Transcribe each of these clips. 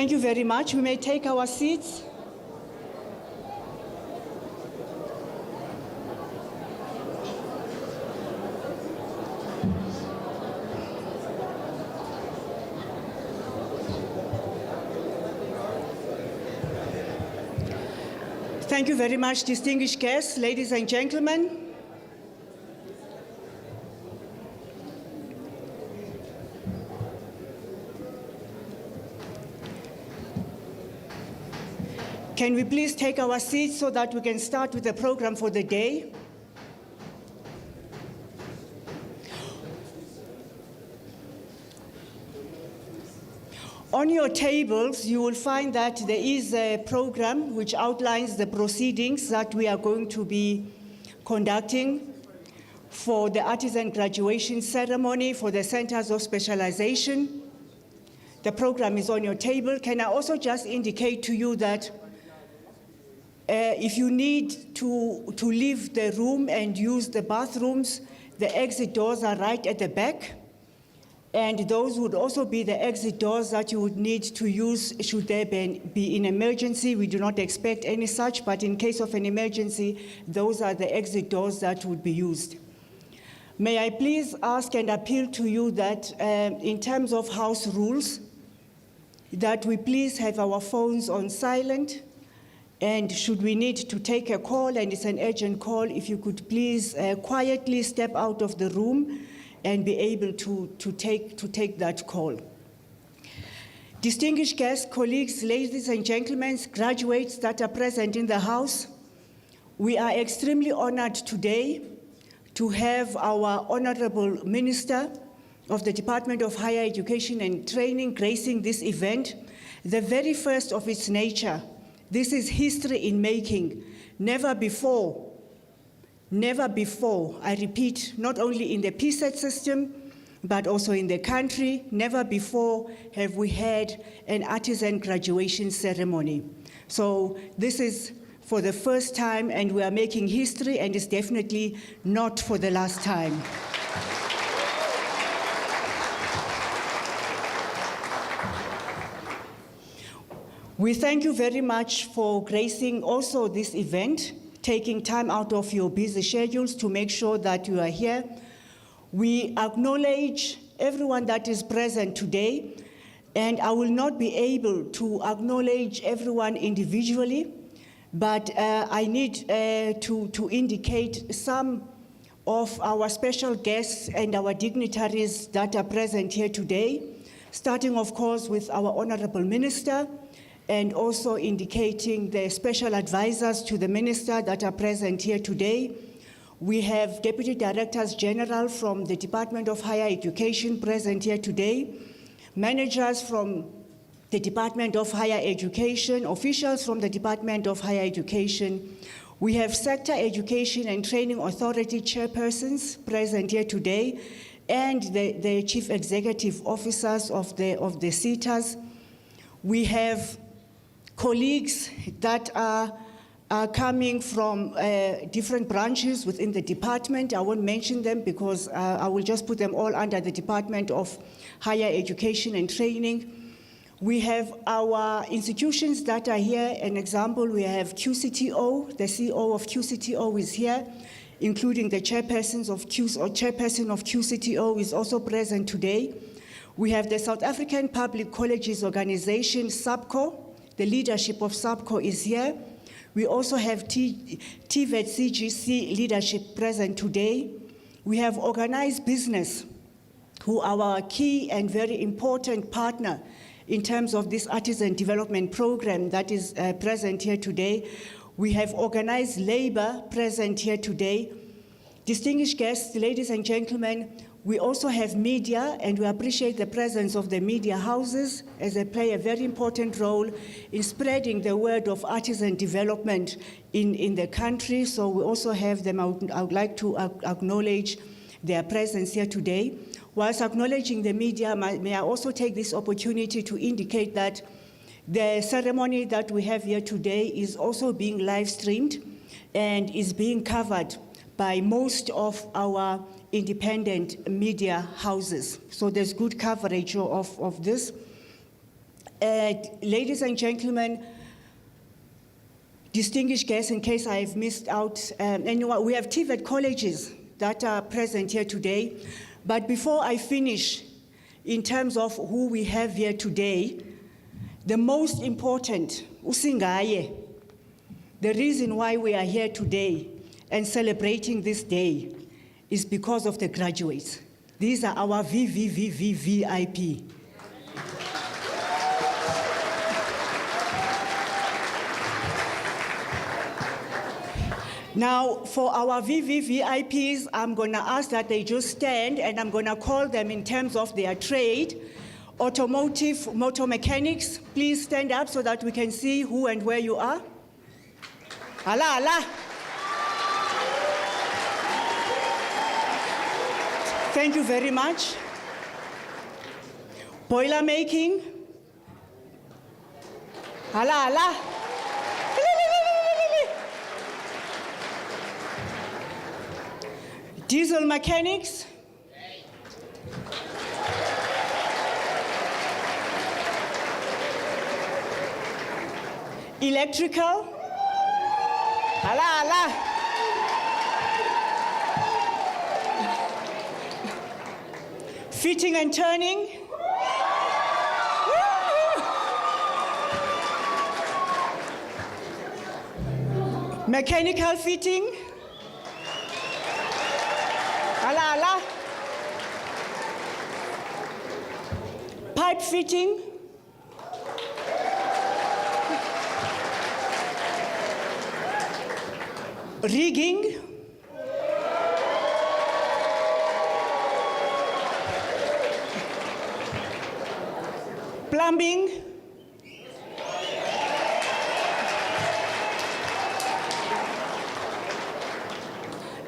Thank you very much. We may take our seats. Thank you very much, distinguished guests, ladies and gentlemen. Can we please take our seats so that we can start with the program for the day? On your tables, you will find that there is a program which outlines the proceedings that we are going to be conducting for the artisan graduation ceremony for the Centers of Specialization. The program is on your table. Can I also just indicate to you that if you need to leave the room and use the bathrooms, the exit doors are right at the back. And those would also be the exit doors that you would need to use should there be an emergency. We do not expect any such, but in case of an emergency, those are the exit doors that would be used. May I please ask and appeal to you that in terms of house rules, that we please have our phones on silent. And should we need to take a call, and it's an urgent call, if you could please quietly step out of the room and be able to take that call. Distinguished guests, colleagues, ladies and gentlemen, graduates that are present in the House, we are extremely honored today to have our Honorable Minister of the Department of Higher Education and Training gracing this event, the very first of its nature. This is history in making. Never before, I repeat, not only in the PSET system, but also in the country, never before have we had an artisan graduation ceremony. So this is for the first time, and we are making history, and it's definitely not for the last time. We thank you very much for gracing also this event, taking time out of your busy schedules to make sure that you are here. We acknowledge everyone that is present today, and I will not be able to acknowledge everyone individually, but I need to indicate some of our special guests and our dignitaries that are present here today, starting, of course, with our Honorable Minister, and also indicating the special advisors to the minister that are present here today. We have Deputy Directors General from the Department of Higher Education present here today, managers from the Department of Higher Education, officials from the Department of Higher Education. We have Sector Education and Training Authority chairpersons present here today, and the Chief Executive Officers of the CETAs. We have colleagues that are coming from different branches within the department. I won't mention them because I will just put them all under the Department of Higher Education and Training. We have our institutions that are here. An example, we have QCTO. The CEO of QCTO is here, including the chairperson of QCTO is also present today. We have the South African Public Colleges Organization, SAPCO. The leadership of SAPCO is here. We also have TVET CGC leadership present today. We have Organized Business, who are our key and very important partner in terms of this artisan development program that is present here today. We have Organized Labor present here today. Distinguished guests, ladies and gentlemen, we also have media, and we appreciate the presence of the media houses as they play a very important role in spreading the word of artisan development in the country. So we also have them. I would like to acknowledge their presence here today. Whilst acknowledging the media, may I also take this opportunity to indicate that the ceremony that we have here today is also being live streamed and is being covered by most of our independent media houses. So there's good coverage of this. Ladies and gentlemen, distinguished guests, in case I've missed out anyone, we have TVET colleges that are present here today. But before I finish, in terms of who we have here today, the most important, usingaye, the reason why we are here today and celebrating this day is because of the graduates. These are our VIP. Now, for our VVVIPs, I'm going to ask that they just stand, and I'm going to call them in terms of their trade. Automotive, motor mechanics, please stand up so that we can see who and where you are. Allah, Allah. Thank you very much. Boiler making. Allah, Allah. Diesel mechanics. Electrical. Allah, Allah. Fitting and turning. Mechanical fitting. Allah, Allah. Pipe fitting. Rigging. Plumbing.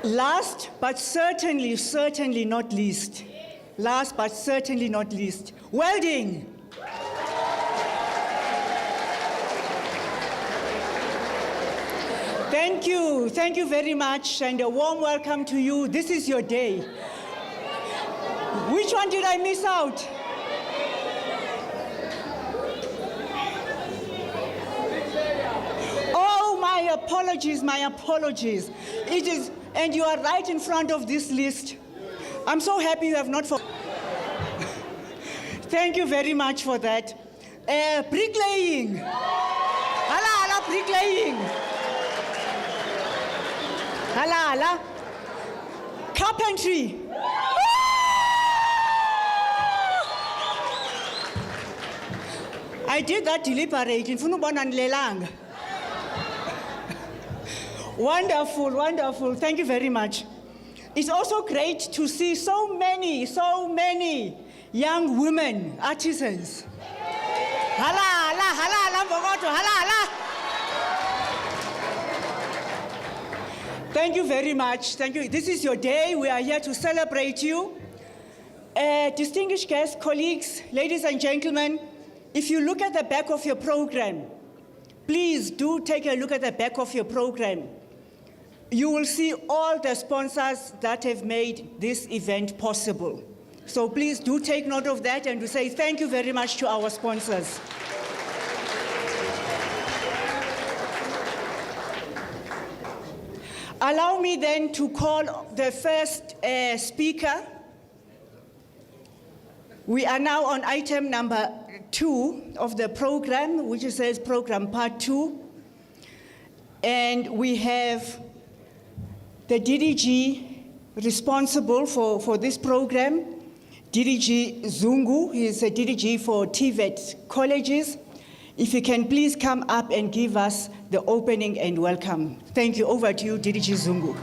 Last, but certainly not least. Last, but certainly not least. Welding. Thank you very much, and a warm welcome to you. This is your day. Which one did I miss out? Oh, my apologies. It is, and you are right in front of this list. I'm so happy you have not forgotten. Thank you very much for that. Bricklaying. Allah, Allah, bricklaying. Allah, Allah. Carpentry. I did that deliberately. Wonderful. Thank you very much. It's also great to see so many young women artisans. Hala, hala, hala, hala, hala. Thank you very much. Thank you. This is your day. We are here to celebrate you. Distinguished guests, colleagues, ladies and gentlemen, if you look at the back of your program, please do take a look at the back of your program. You will see all the sponsors that have made this event possible. So please do take note of that and to say thank you very much to our sponsors. Allow me then to call the first speaker. We are now on item number 2 of the program, which says program part 2. And we have the DDG responsible for this program, DDG Zungu. He is a DDG for TVET colleges. If you can please come up and give us the opening and welcome. Thank you. Over to you, DDG Zungu.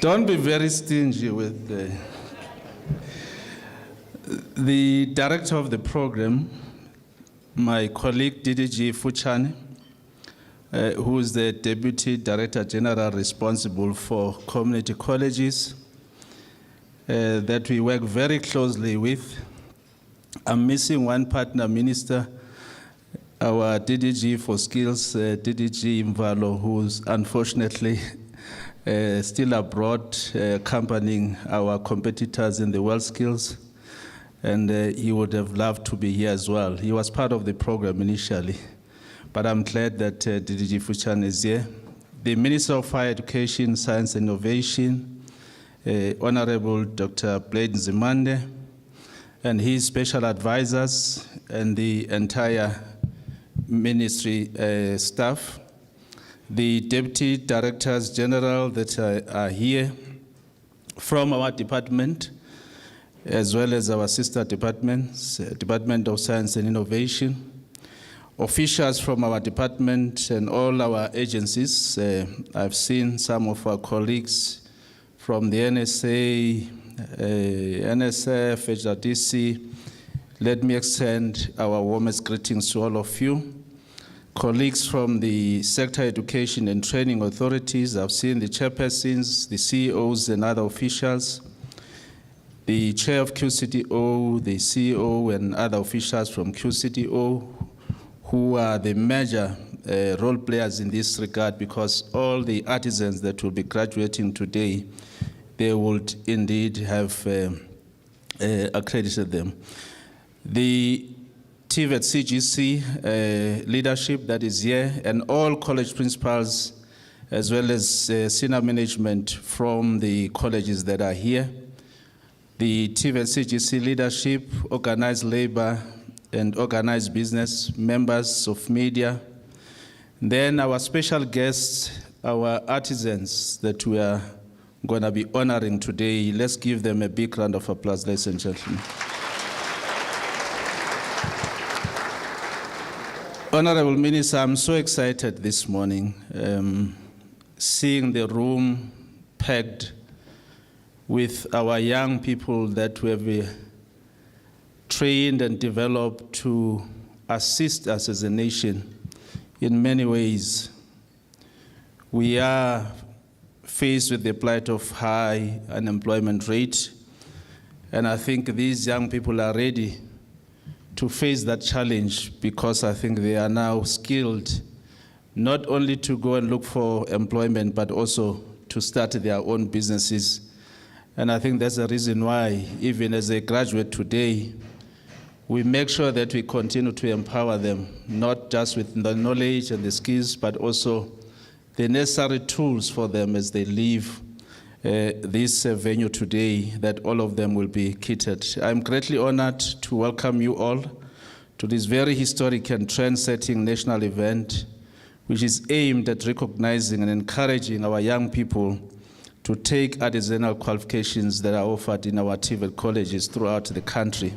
Don't be very stingy with the director of the program, my colleague DDG Fuchane, who is the Deputy Director General responsible for community colleges, that we work very closely with. I'm missing one partner minister, our DDG for Skills, DDG Imvalo, who's unfortunately still abroad, accompanying our competitors in the World Skills. And he would have loved to be here as well. He was part of the program initially, but I'm glad that DDG Fuchan is here. The Minister of Higher Education, Science and Innovation, Honorable Dr. Blade Nzimande, and his special advisors and the entire ministry staff, the Deputy Directors General that are here from our department, as well as our sister departments, Department of Science and Innovation, officials from our department and all our agencies. I've seen some of our colleagues from the NSA, NSF, HRDC. Let me extend our warmest greetings to all of you. Colleagues from the sector education and training authorities, I've seen the chairpersons, the CEOs and other officials, the chair of QCTO, the CEO and other officials from QCTO, who are the major role players in this regard, because all the artisans that will be graduating today, they would indeed have accredited them. The TVET CGC leadership that is here, and all college principals, as well as senior management from the colleges that are here. The TVET CGC leadership, organized labor and organized business, members of media. Then our special guests, our artisans that we are going to be honoring today. Let's give them a big round of applause, ladies and gentlemen. Honorable Minister, I'm so excited this morning, seeing the room packed with our young people that we have trained and developed to assist us as a nation in many ways. We are faced with the plight of high unemployment rate, and I think these young people are ready to face that challenge, because I think they are now skilled not only to go and look for employment, but also to start their own businesses. And I think that's the reason why, even as they graduate today, we make sure that we continue to empower them, not just with the knowledge and the skills, but also the necessary tools for them as they leave this venue today, that all of them will be kitted. I'm greatly honored to welcome you all to this very historic and trend-setting national event, which is aimed at recognizing and encouraging our young people to take artisanal qualifications that are offered in our TVET colleges throughout the country.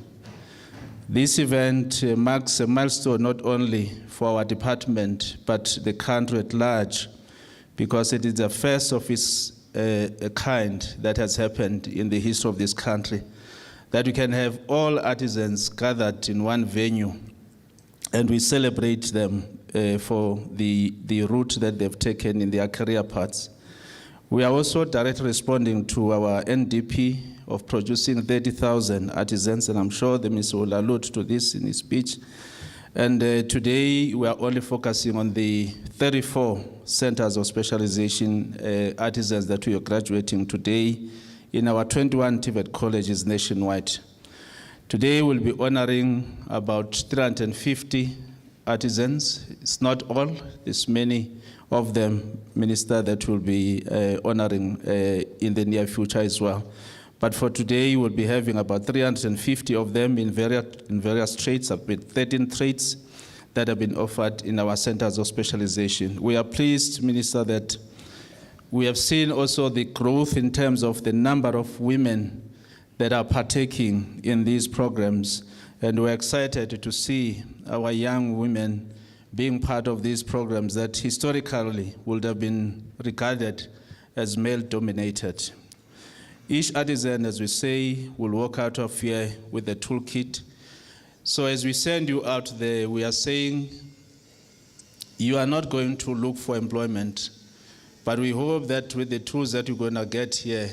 This event marks a milestone not only for our department, but the country at large, because it is the first of its kind that has happened in the history of this country, that we can have all artisans gathered in one venue and we celebrate them for the route that they've taken in their career paths. We are also directly responding to our NDP of producing 30,000 artisans, and I'm sure the minister will allude to this in his speech. And today we are only focusing on the 34 centers of specialization artisans that we are graduating today in our 21 TVET colleges nationwide. Today we'll be honoring about 350 artisans. It's not all, there's many of them, Minister, that will be honoring in the near future as well. But for today, we'll be having about 350 of them in various trades, with 13 trades that have been offered in our centers of specialization. We are pleased, Minister, that we have seen also the growth in terms of the number of women that are partaking in these programs. And we're excited to see our young women being part of these programs that historically would have been regarded as male-dominated. Each artisan, as we say, will walk out of here with a toolkit. So as we send you out there, we are saying you are not going to look for employment, but we hope that with the tools that you're going to get here,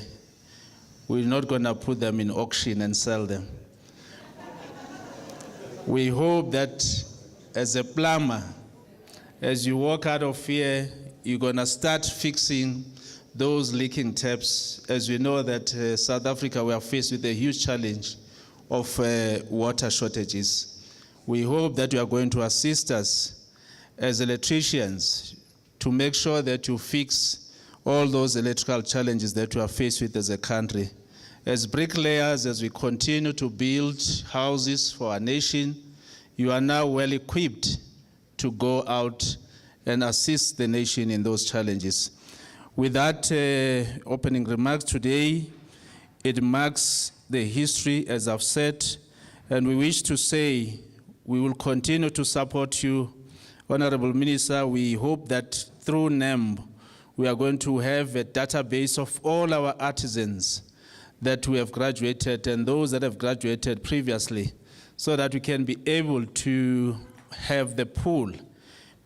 we're not going to put them in auction and sell them. We hope that as a plumber, as you walk out of here, you're going to start fixing those leaking taps. As we know that South Africa, we are faced with a huge challenge of water shortages. We hope that you are going to assist us as electricians to make sure that you fix all those electrical challenges that we are faced with as a country. As bricklayers, as we continue to build houses for our nation, you are now well equipped to go out and assist the nation in those challenges. With that opening remarks today, it marks the history, as I've said, and we wish to say we will continue to support you, Honorable Minister. We hope that through NEMB, we are going to have a database of all our artisans that we have graduated and those that have graduated previously, so that we can be able to have the pool,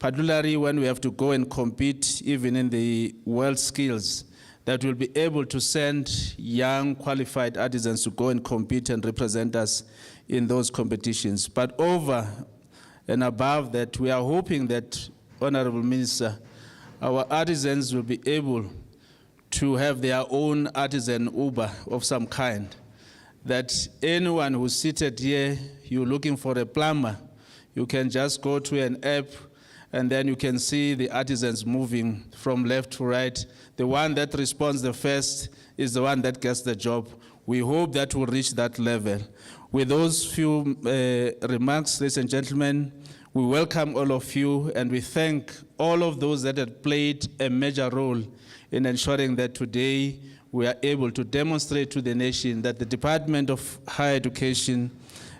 particularly when we have to go and compete even in the world skills, that we'll be able to send young qualified artisans to go and compete and represent us in those competitions. But over and above that, we are hoping that, Honorable Minister, our artisans will be able to have their own artisan Uber of some kind, that anyone who's seated here, you're looking for a plumber, you can just go to an app and then you can see the artisans moving from left to right. The one that responds the first is the one that gets the job. We hope that we'll reach that level. With those few remarks, ladies and gentlemen, we welcome all of you and we thank all of those that have played a major role in ensuring that today we are able to demonstrate to the nation that the Department of Higher Education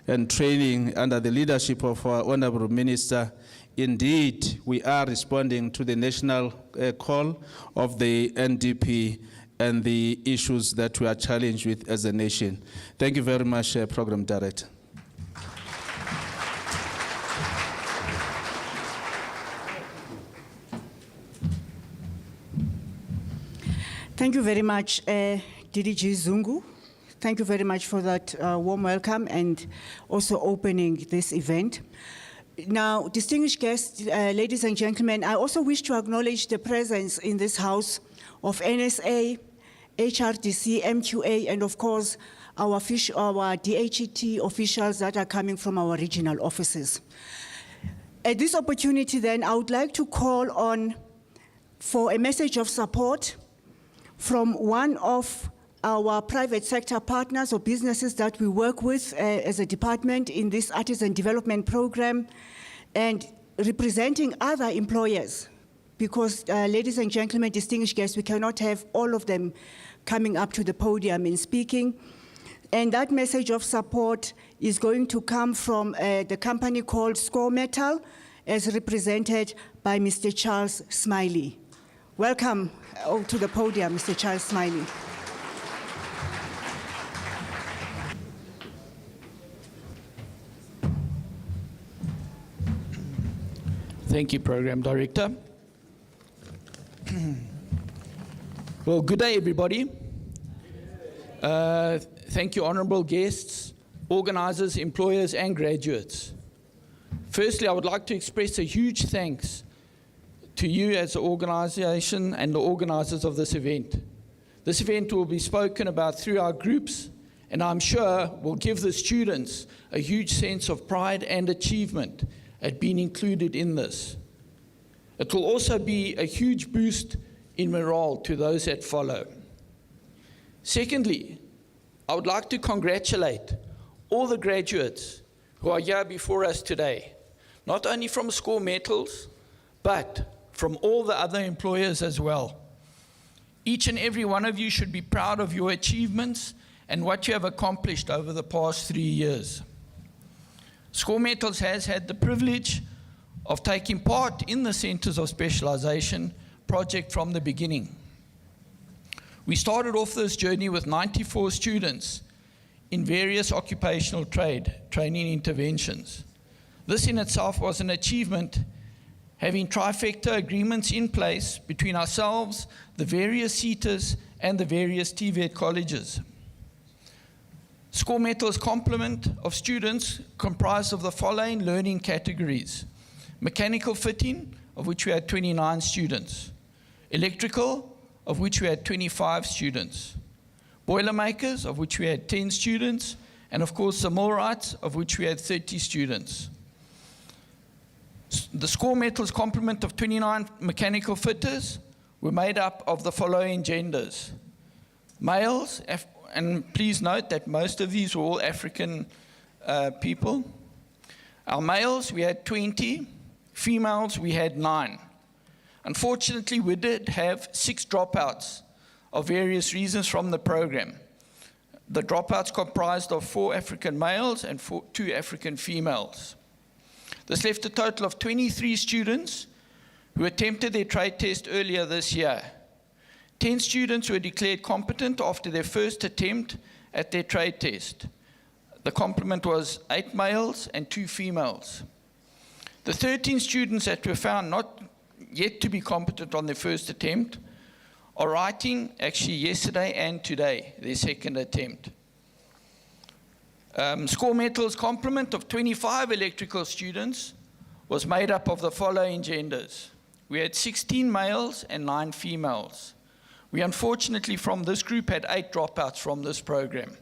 and Training, under the leadership of our Honorable Minister, indeed we are responding to the national call of the NDP and the issues that we are challenged with as a nation. Thank you very much, Program Director. Thank you very much, DDG Zungu. Thank you very much for that warm welcome and also opening this event. Now, distinguished guests, ladies and gentlemen, I also wish to acknowledge the presence in this house of NSA, HRDC, MQA, and of course, our DHET officials that are coming from our regional offices. At this opportunity then, I would like to call on for a message of support from one of our private sector partners or businesses that we work with as a department in this artisan development program, and representing other employers, because ladies and gentlemen, distinguished guests, we cannot have all of them coming up to the podium and speaking. And that message of support is going to come from the company called Score Metal, as represented by Mr. Charles Smiley. Welcome to the podium, Mr. Charles Smiley. Thank you, Program Director. Well, good day, everybody. Thank you, honorable guests, organizers, employers, and graduates. Firstly, I would like to express a huge thanks to you as an organization and the organizers of this event. This event will be spoken about through our groups, and I'm sure will give the students a huge sense of pride and achievement at being included in this. It will also be a huge boost in morale to those that follow. Secondly, I would like to congratulate all the graduates who are here before us today, not only from Score Metals, but from all the other employers as well. Each and every one of you should be proud of your achievements and what you have accomplished over the past 3 years. Score Metals has had the privilege of taking part in the Centers of Specialization project from the beginning. We started off this journey with 94 students in various occupational training interventions. This in itself was an achievement, having trifecta agreements in place between ourselves, the various CETAs, and the various TVET colleges. Score Metal's complement of students comprised of the following learning categories: mechanical fitting, of which we had 29 students; electrical, of which we had 25 students; boilermakers, of which we had 10 students; and of course the millwrights, of which we had 30 students. The Score Metal's complement of 29 mechanical fitters were made up of the following genders: males, and please note that most of these were all African people. Our males, we had 20. Females, we had 9. Unfortunately, we did have 6 dropouts of various reasons from the program. The dropouts comprised of 4 African males and 2 African females. This left a total of 23 students who attempted their trade test earlier this year. 10 students were declared competent after their first attempt at their trade test. The complement was 8 males and 2 females. The 13 students that were found not yet to be competent on their first attempt are writing actually yesterday and today, their second attempt. Score Metal's complement of 25 electrical students was made up of the following genders. We had 16 males and 9 females. We unfortunately from this group had 8 dropouts from this program,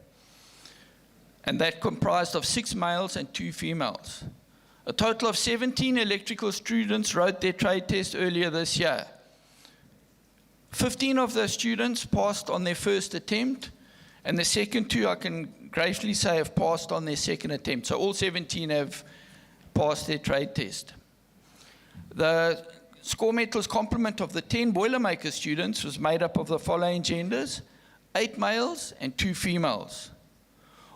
and that comprised of 6 males and 2 females. A total of 17 electrical students wrote their trade test earlier this year. 15 of those students passed on their first attempt, and the second 2, I can gratefully say, have passed on their second attempt. So all 17 have passed their trade test. The Score Metal's complement of the 10 Boilermaker students was made up of the following genders: 8 males and 2 females.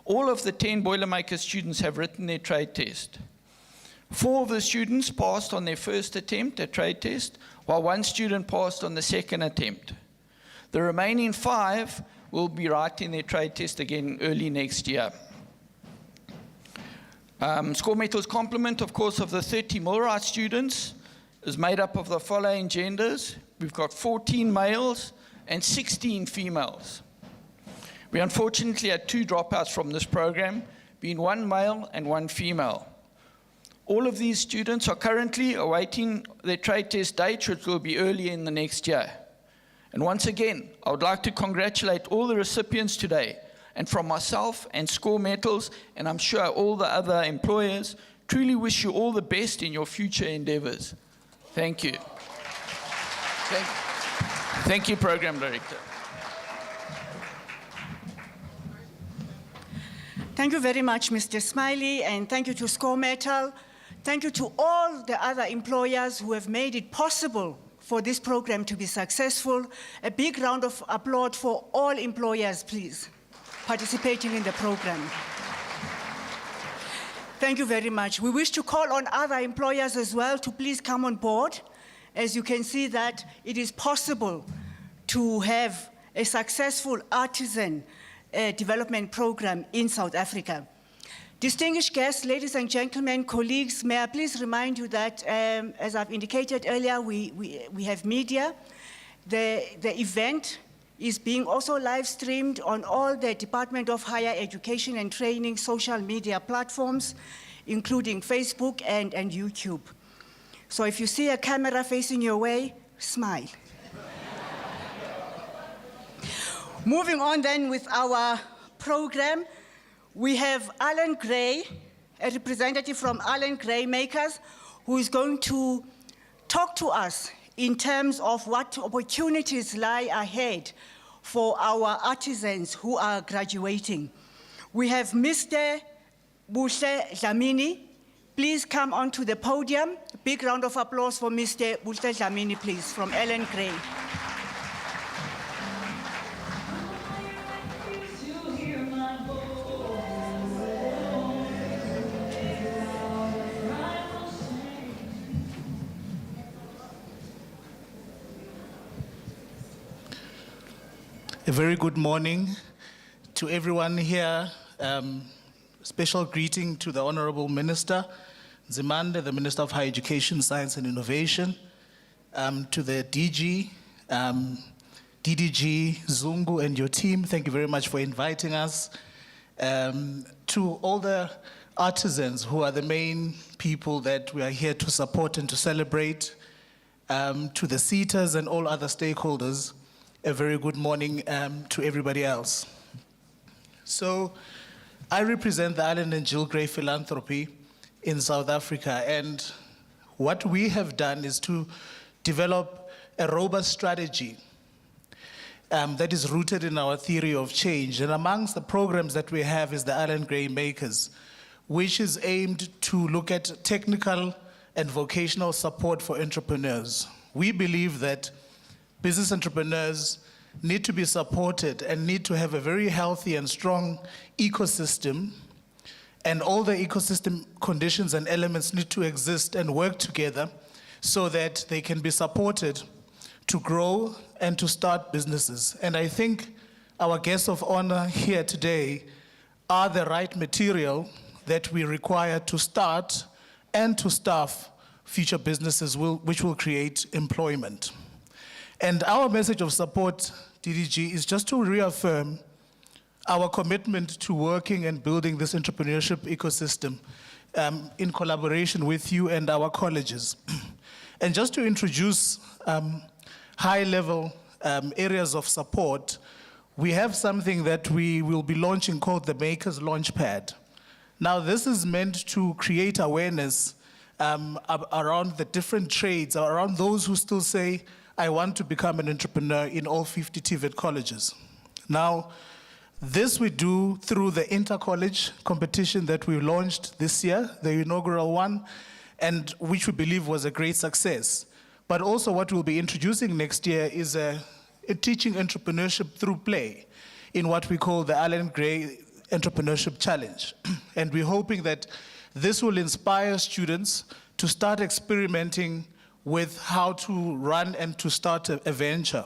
All of the 10 Boilermaker students have written their trade test. 4 of the students passed on their first attempt at trade test, while 1 student passed on the second attempt. The remaining 5 will be writing their trade test again early next year. Score Metal's complement, of course, of the 30 millwright students is made up of the following genders. We've got 14 males and 16 females. We unfortunately had 2 dropouts from this program, being 1 male and 1 female. All of these students are currently awaiting their trade test date, which will be early in the next year. And once again, I would like to congratulate all the recipients today, and from myself and Score Metals, and I'm sure all the other employers, truly wish you all the best in your future endeavors. Thank you. Thank you, Program Director. Thank you very much, Mr. Smiley, and thank you to Score Metal. Thank you to all the other employers who have made it possible for this program to be successful. A big round of applause for all employers, please, participating in the program. Thank you very much. We wish to call on other employers as well to please come on board. As you can see that it is possible to have a successful artisan development program in South Africa. Distinguished guests, ladies and gentlemen, colleagues, may I please remind you that, as I've indicated earlier, we have media. The event is being also live streamed on all the Department of Higher Education and Training social media platforms, including Facebook and YouTube. So if you see a camera facing your way, smile. Moving on then with our program, we have Alan Gray, a representative from Alan Gray Makers, who is going to talk to us in terms of what opportunities lie ahead for our artisans who are graduating. We have Mr. Buhle Dlamini. Please come onto the podium. A big round of applause for Mr. Buhle Dlamini, please, from Alan Gray. A very good morning to everyone here. Special greeting to the Honorable Minister, Zimande, the Minister of Higher Education, Science and Innovation, to the DG, DDG, Zungu and your team. Thank you very much for inviting us. to all the artisans who are the main people that we are here to support and to celebrate, to the seaters and all other stakeholders, a very good morning to everybody else. So I represent the Alan and Jill Gray Philanthropy in South Africa, and what we have done is to develop a robust strategy that is rooted in our theory of change. And amongst the programs that we have is the Alan Gray Makers, which is aimed to look at technical and vocational support for entrepreneurs. We believe that business entrepreneurs need to be supported and need to have a very healthy and strong ecosystem, and all the ecosystem conditions and elements need to exist and work together so that they can be supported to grow and to start businesses. And I think our guests of honor here today are the right material that we require to start and to staff future businesses which will create employment. And our message of support, DDG, is just to reaffirm our commitment to working and building this entrepreneurship ecosystem in collaboration with you and our colleges. And just to introduce high-level areas of support, we have something that we will be launching called the Makers Launchpad. Now, this is meant to create awareness around the different trades, around those who still say, I want to become an entrepreneur in all 50 TVET colleges. Now, this we do through the inter-college competition that we launched this year, the inaugural one, and which we believe was a great success. But also what we'll be introducing next year is a teaching entrepreneurship through play in what we call the Alan Gray Entrepreneurship Challenge. And we're hoping that this will inspire students to start experimenting with how to run and to start a venture.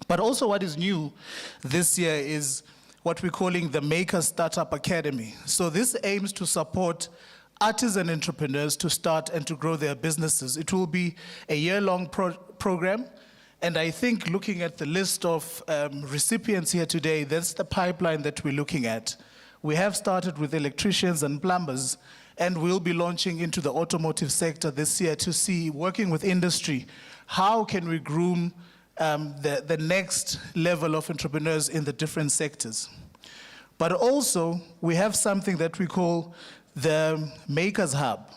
But also what is new this year is what we're calling the Maker Startup Academy. So this aims to support artisan entrepreneurs to start and to grow their businesses. It will be a year-long program, and I think looking at the list of recipients here today, that's the pipeline that we're looking at. We have started with electricians and plumbers, and we'll be launching into the automotive sector this year to see, working with industry, how can we groom the next level of entrepreneurs in the different sectors. But also, we have something that we call the Makers Hub.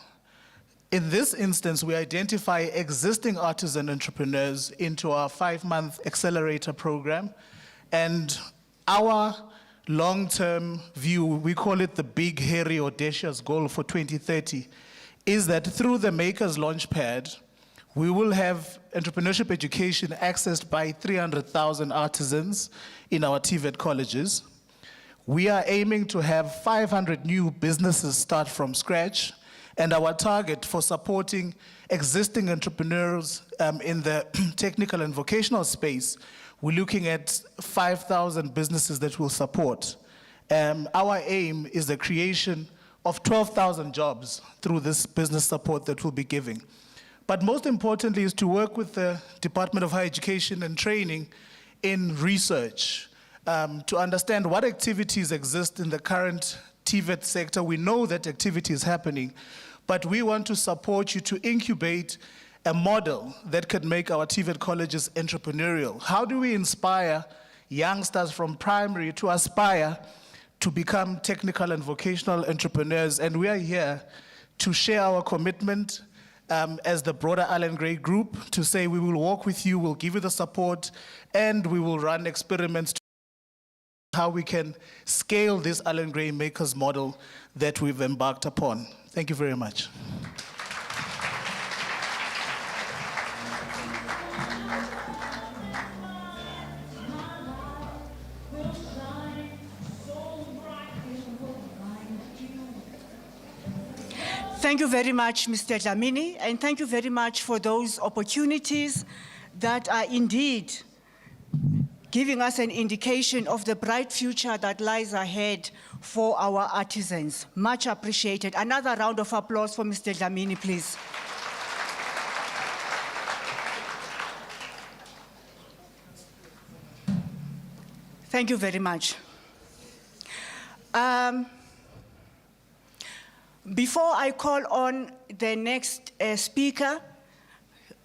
In this instance, we identify existing artisan entrepreneurs into our 5-month accelerator program. And our long-term view, we call it the big, hairy, audacious goal for 2030, is that through the Makers Launchpad, we will have entrepreneurship education accessed by 300,000 artisans in our TVET colleges. We are aiming to have 500 new businesses start from scratch, and our target for supporting existing entrepreneurs in the technical and vocational space, we're looking at 5,000 businesses that we'll support. Our aim is the creation of 12,000 jobs through this business support that we'll be giving. But most importantly is to work with the Department of Higher Education and Training in research, to understand what activities exist in the current TVET sector. We know that activity is happening, but we want to support you to incubate a model that could make our TVET colleges entrepreneurial. How do we inspire youngsters from primary to aspire to become technical and vocational entrepreneurs? And we are here to share our commitment as the broader Alan Gray Group to say we will walk with you, we'll give you the support, and we will run experiments to how we can scale this Alan Gray Makers model that we've embarked upon. Thank you very much. Thank you very much, Mr. Dlamini, and thank you very much for those opportunities that are indeed giving us an indication of the bright future that lies ahead for our artisans. Much appreciated. Another round of applause for Mr. Dlamini, please. Thank you very much. Before I call on the next speaker,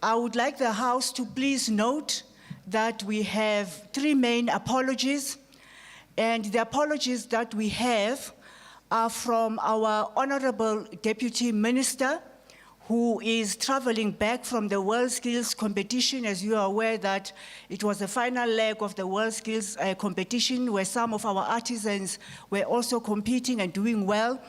I would like the House to please note that we have 3 main apologies, and the apologies that we have are from our Honorable Deputy Minister, who is traveling back from the World Skills Competition. As you are aware that it was the final leg of the World Skills Competition where some of our artisans were also competing and doing well.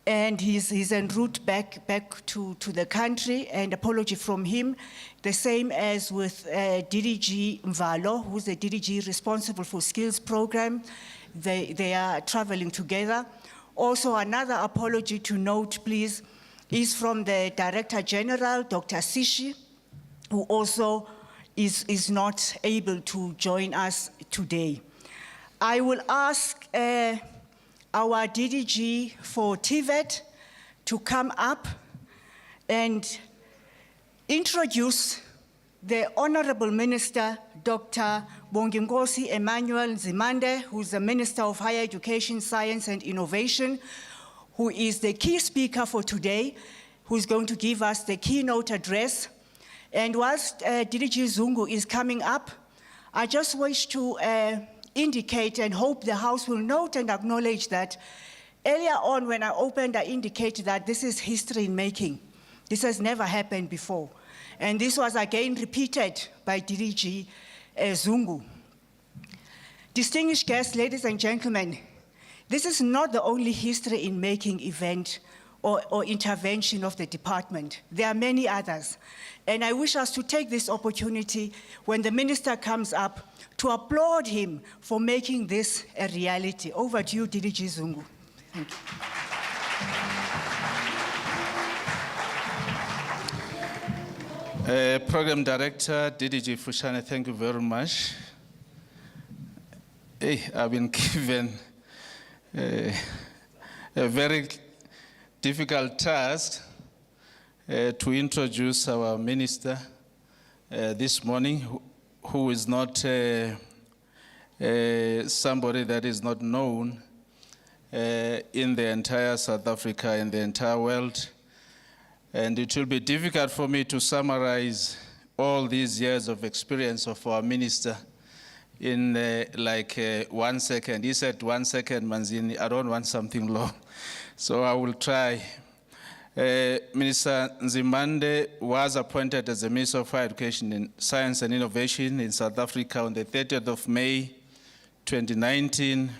And he's en route back to the country, and apology from him. The same as with DDG Mvalo, who's the DDG responsible for skills program. They are traveling together. Also, another apology to note, please, is from the Director General, Dr. Sishi, who also is not able to join us today. I will ask our DDG for TVET to come up and introduce the Honorable Minister, Dr. Bonginkosi Emmanuel Nzimande, who's the Minister of Higher Education, Science and Innovation, who is the key speaker for today, who's going to give us the keynote address. And whilst DDG Zungu is coming up, I just wish to indicate and hope the House will note and acknowledge that earlier on when I opened, I indicated that this is history in making. This has never happened before. And this was again repeated by DDG Zungu. Distinguished guests, ladies and gentlemen, this is not the only history in making event or intervention of the department. There are many others. And I wish us to take this opportunity when the minister comes up to applaud him for making this a reality. Over to you, DDG Zungu. Thank you. Program Director, DDG Fushane, thank you very much. Hey, I've been given a very difficult task to introduce our minister this morning, who is not somebody that is not known in the entire South Africa and the entire world. And it will be difficult for me to summarize all these years of experience of our minister in 1 second. He said 1 second, Manzini. I don't want something long, so I will try. Minister Nzimande was appointed as the Minister of Higher Education and Science and Innovation in South Africa on the 30th of May, 2019.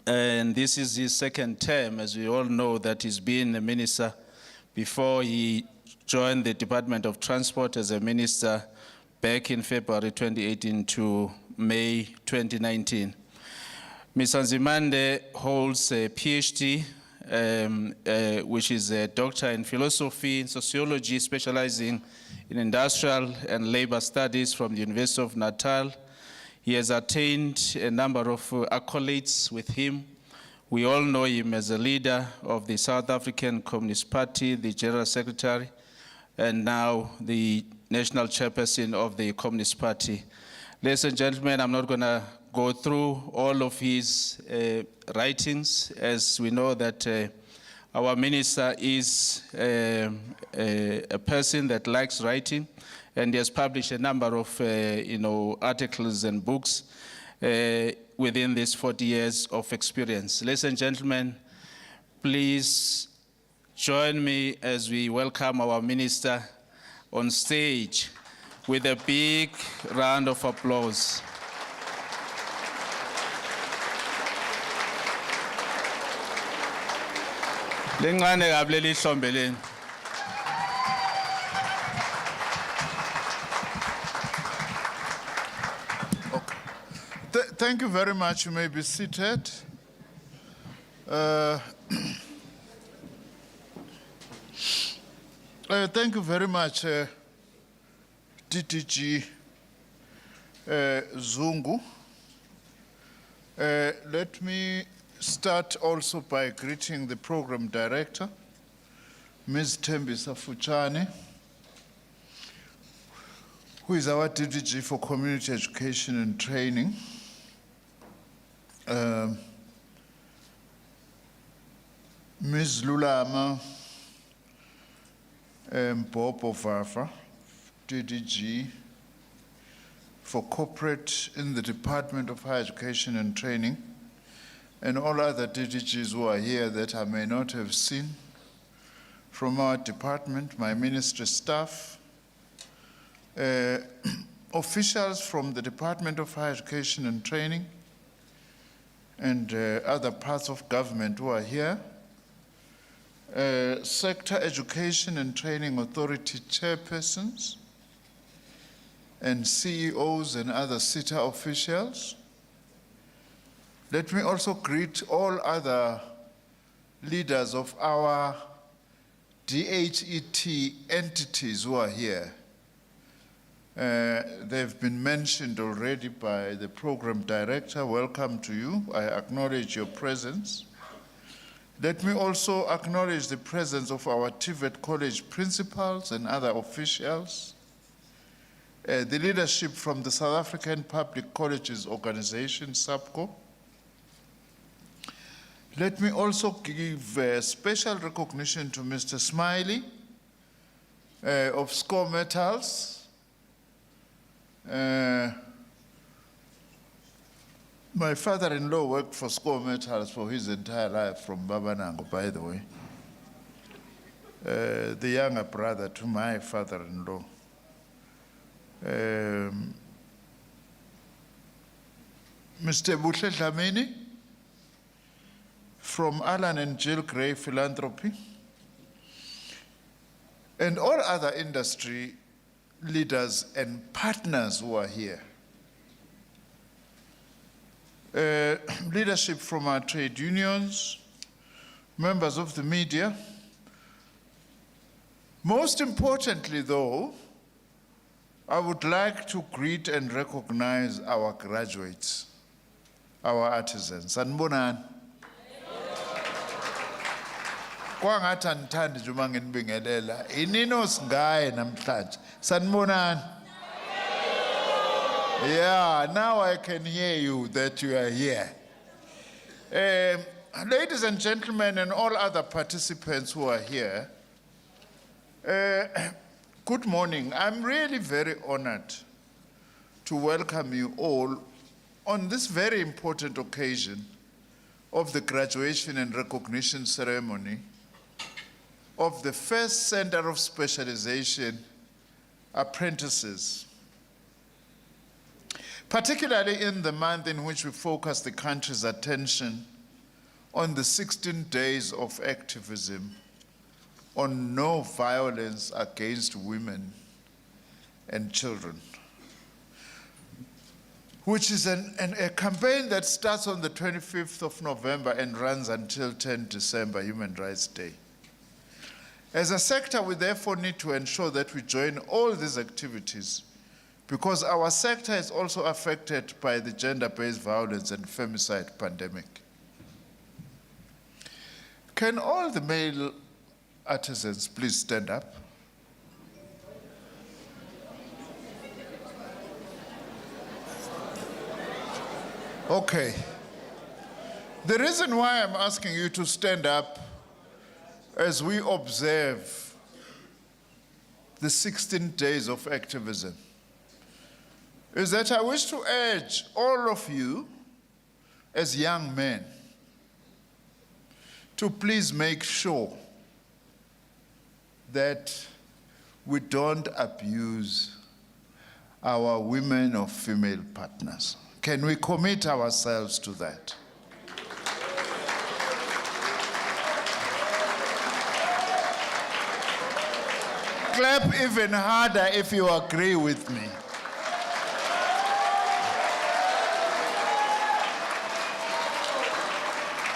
And this is his second term, as we all know, that he's been a minister before he joined the Department of Transport as a minister back in February 2018 to May 2019. Mr. Nzimande holds a PhD, which is a doctor in philosophy and sociology, specializing in industrial and labor studies from the University of Natal. He has attained a number of accolades with him. We all know him as a leader of the South African Communist Party, the General Secretary, and now the National Chairperson of the Communist Party. Ladies and gentlemen, I'm not going to go through all of his writings, as we know that our minister is a person that likes writing, and he has published a number of articles and books within these 40 years of experience. Ladies and gentlemen, please join me as we welcome our minister on stage with a big round of applause. Lengane gableli hlombeleni. Thank you very much. You may be seated. Thank you very much, DDG Zungu. Let me start also by greeting the program director, Ms. Tembisa Fuchane, who is our DDG for Community Education and Training. Ms. Lulama Bobo Vafa, DDG for Corporate in the Department of Higher Education and Training, and all other DDGs who are here that I may not have seen, from our department, my ministry staff, officials from the Department of Higher Education and Training, and other parts of government who are here, Sector Education and Training Authority chairpersons, and CEOs and other SITA officials. Let me also greet all other leaders of our DHET entities who are here. They've been mentioned already by the program director. Welcome to you. I acknowledge your presence. Let me also acknowledge the presence of our TVET College principals and other officials, the leadership from the South African Public Colleges Organization, SAPCO. Let me also give special recognition to Mr. Smiley of Score Metals. My father-in-law worked for Score Metals for his entire life from Babanango, by the way. The younger brother to my father-in-law. Mr. Bushe Dlamini from Alan and Jill Gray Philanthropy, and all other industry leaders and partners who are here. Leadership from our trade unions, members of the media. Most importantly, though, I would like to greet and recognize our graduates, our artisans. Sanibonani. Kwangathi andithandi nje uma nginibingelela. Inino singaye namhlanje. Sanibonani. Yeah, now I can hear you that you are here. Ladies and gentlemen and all other participants who are here, good morning. I'm really very honored to welcome you all on this very important occasion of the graduation and recognition ceremony of the first Center of Specialization apprentices, particularly in the month in which we focus the country's attention on the 16 days of activism on no violence against women and children, which is a campaign that starts on the 25th of November and runs until 10 December, Human Rights Day. As a sector, we therefore need to ensure that we join all these activities because our sector is also affected by the gender-based violence and femicide pandemic. Can all the male artisans please stand up? Okay. The reason why I'm asking you to stand up as we observe the 16 days of activism is that I wish to urge all of you as young men to please make sure that we don't abuse our women or female partners. Can we commit ourselves to that? Clap even harder if you agree with me.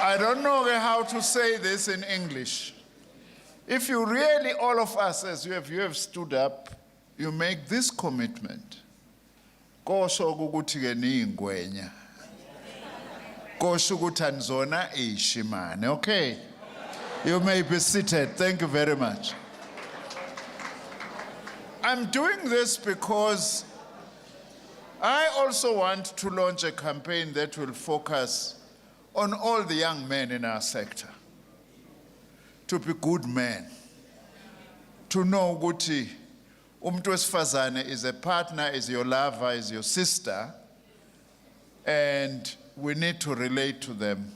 I don't know how to say this in English. If you really, all of us, as you have stood up, you make this commitment. Kosho ukuthi ke niyingwenya. Kosho ukuthi anizona ishimane. Okay? You may be seated. Thank you very much. I'm doing this because I also want to launch a campaign that will focus on all the young men in our sector. to be good men, to know ukuthi umuntu wesifazane is a partner, is your lover, is your sister, and we need to relate to them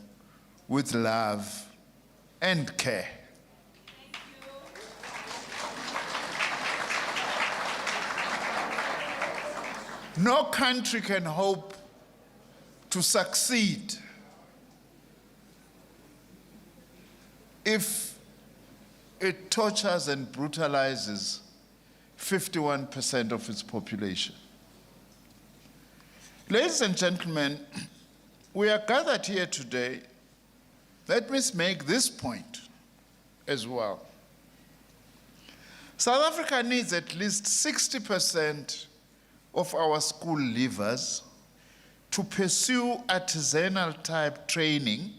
with love and care. No country can hope to succeed if it tortures and brutalizes 51% of its population. Ladies and gentlemen, we are gathered here today. Let me make this point as well. South Africa needs at least 60% of our school leavers to pursue artisanal type training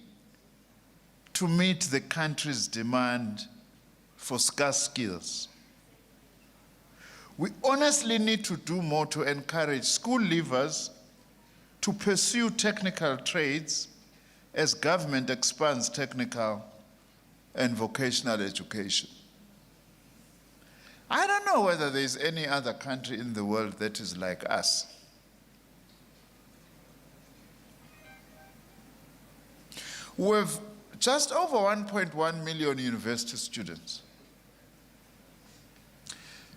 to meet the country's demand for scarce skills. We honestly need to do more to encourage school leavers to pursue technical trades as government expands technical and vocational education. I don't know whether there's any other country in the world that is like us. With just over 1.1 million university students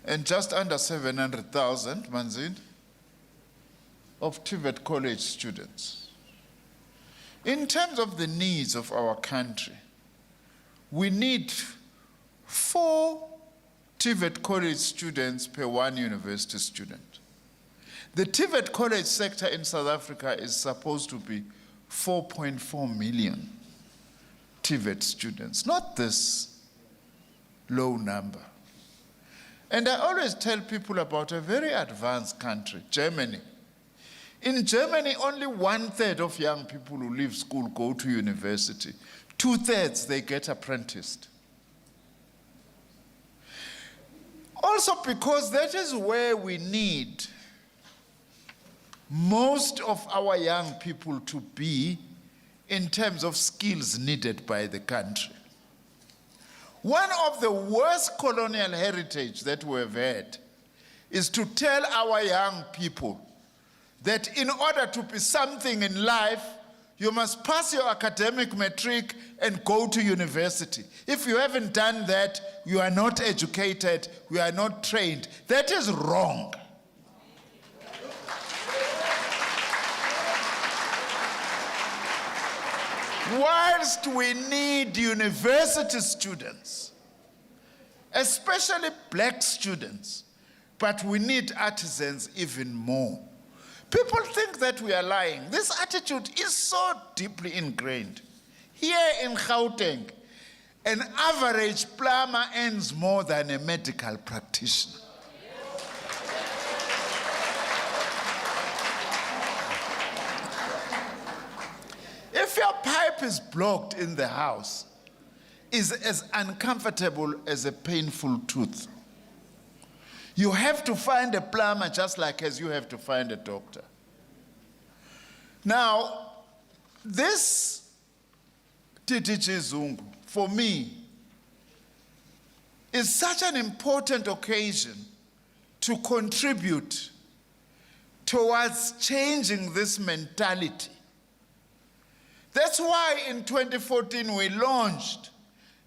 and just under 700,000, Manzin, of TVET college students. In terms of the needs of our country, we need 4 TVET college students per 1 university student. The TVET college sector in South Africa is supposed to be 4.4 million TVET students, not this low number. And I always tell people about a very advanced country, Germany. In Germany, only 1/3 of young people who leave school go to university. 2/3 they get apprenticed. Also because that is where we need most of our young people to be in terms of skills needed by the country. One of the worst colonial heritage that we have had is to tell our young people that in order to be something in life, you must pass your academic matric and go to university. If you haven't done that, you are not educated, you are not trained. That is wrong. Whilst we need university students, especially black students, but we need artisans even more. People think that we are lying. This attitude is so deeply ingrained. Here in Gauteng, an average plumber earns more than a medical practitioner. If your pipe is blocked in the house, is as uncomfortable as a painful tooth. You have to find a plumber just like as you have to find a doctor. Now, this TTG Zungu, for me, is such an important occasion to contribute towards changing this mentality. That's why in 2014 we launched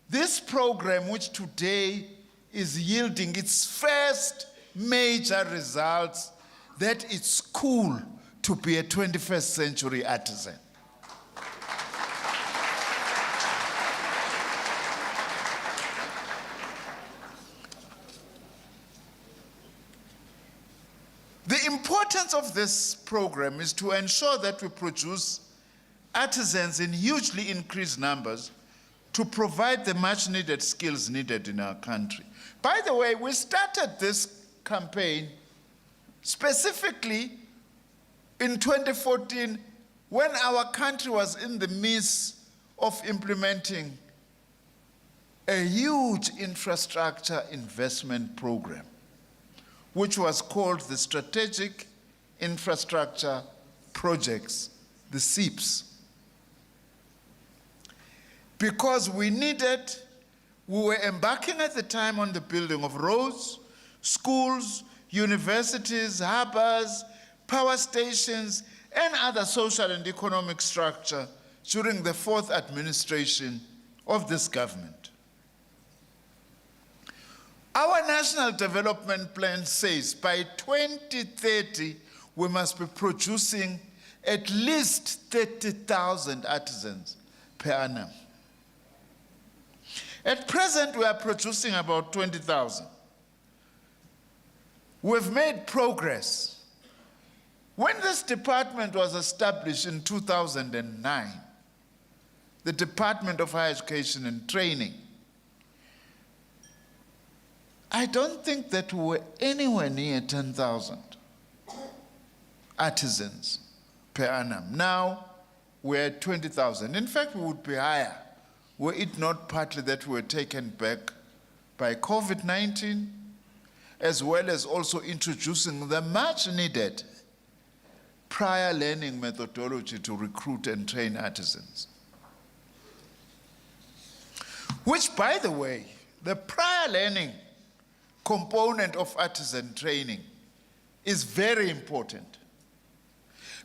this program, which today is yielding its first major results, that it's cool to be a 21st century artisan. The importance of this program is to ensure that we produce artisans in hugely increased numbers to provide the much needed skills needed in our country. By the way, we started this campaign specifically in 2014 when our country was in the midst of implementing a huge infrastructure investment program, which was called the Strategic Infrastructure Projects, the SIPs. Because we needed We were embarking at the time on the building of roads, schools, universities, harbors, power stations, and other social and economic structure during the fourth administration of this government. Our National Development Plan says by 2030, we must be producing at least 30,000 artisans per annum. At present, we are producing about 20,000. We've made progress. When this department was established in 2009, the Department of Higher Education and Training, I don't think that we were anywhere near 10,000 artisans per annum. Now, we're at 20,000. In fact, we would be higher were it not partly that we were taken back by COVID-19, as well as also introducing the much needed prior learning methodology to recruit and train artisans. Which, by the way, the prior learning component of artisan training is very important.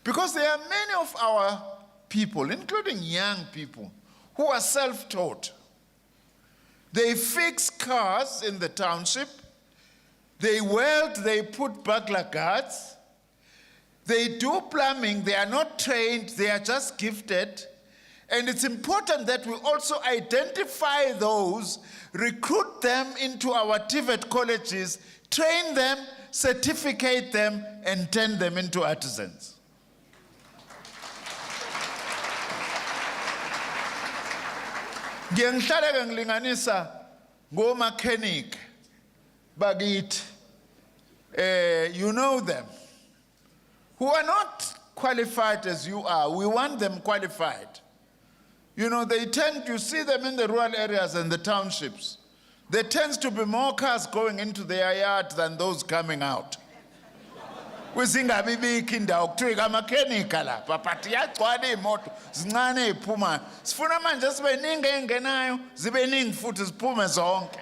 Because there are many of our people, including young people, who are self-taught. They fix cars in the township, they weld, they put burglar guards, they do plumbing, they are not trained, they are just gifted. And it's important that we also identify those, recruit them into our TVET colleges, train them, certificate them, and turn them into artisans. Ngiyangihlala ke ngilinganisa ngomechanic bakithi, you know them, who are not qualified as you are. We want them qualified. You know, you see them in the rural areas and the townships. There tends to be more cars going into their yard than those coming out. Kusingabibikho indawo kuthiwa amakhenika lapha but iyagcwala iy'moto zincane ey'phumayo. Sifuna manje sibe ningi ey'ngenayo zibe ningi futhi ziphume zonke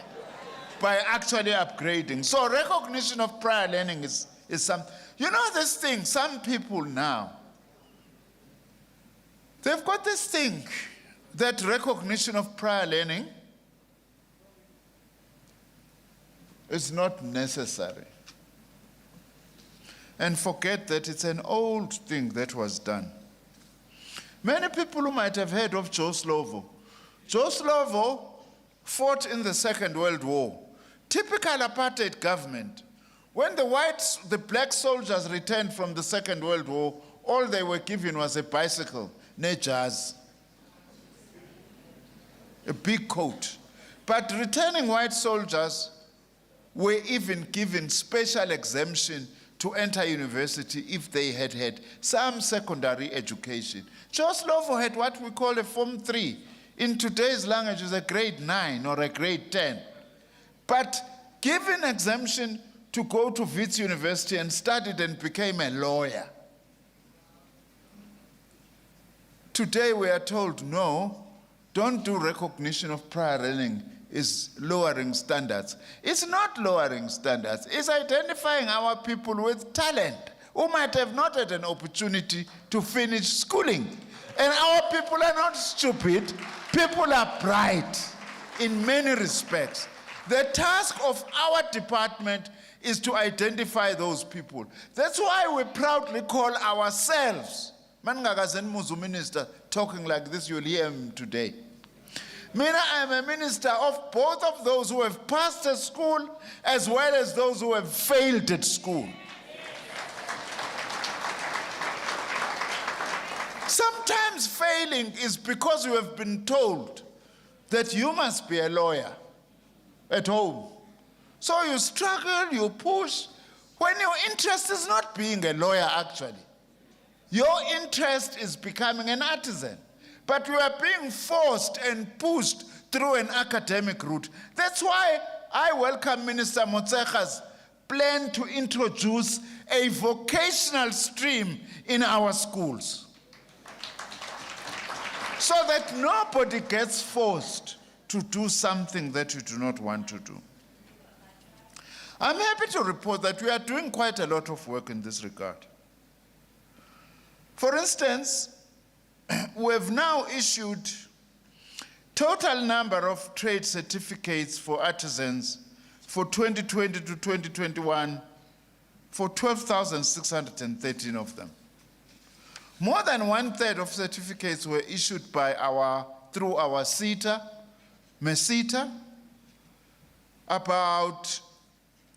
by actually upgrading. So recognition of prior learning is something. You know this thing, some people now, they've got this thing that recognition of prior learning is not necessary. And forget that it's an old thing that was done. Many people who might have heard of Joe Slovo. Joe Slovo fought in the Second World War. Typical apartheid government. When the black soldiers returned from the Second World War, all they were given was a bicycle, ne jazz, a big coat. But returning white soldiers were even given special exemption to enter university if they had had some secondary education. Joe Slovo had what we call a Form 3. In today's language is a grade 9 or a grade 10. But given exemption to go to Wits University and studied and became a lawyer. Today we are told, no, don't do recognition of prior learning, is lowering standards. It's not lowering standards, it's identifying our people with talent who might have not had an opportunity to finish schooling. And our people are not stupid, people are bright in many respects. The task of our department is to identify those people. That's why we proudly call ourselves, Mangagazen Muzu Minister talking like this, you'll hear him today. Mina, I am a minister of both of those who have passed at school as well as those who have failed at school. Sometimes failing is because you have been told that you must be a lawyer at home. So you struggle, you push, when your interest is not being a lawyer actually. Your interest is becoming an artisan. But we are being forced and pushed through an academic route. That's why I welcome Minister Motsega's plan to introduce a vocational stream in our schools, so that nobody gets forced to do something that you do not want to do. I'm happy to report that we are doing quite a lot of work in this regard. For instance, we have now issued total number of trade certificates for artisans for 2020 to 2021 for 12,613 of them. More than 1/3 of certificates were issued through our MESITA, about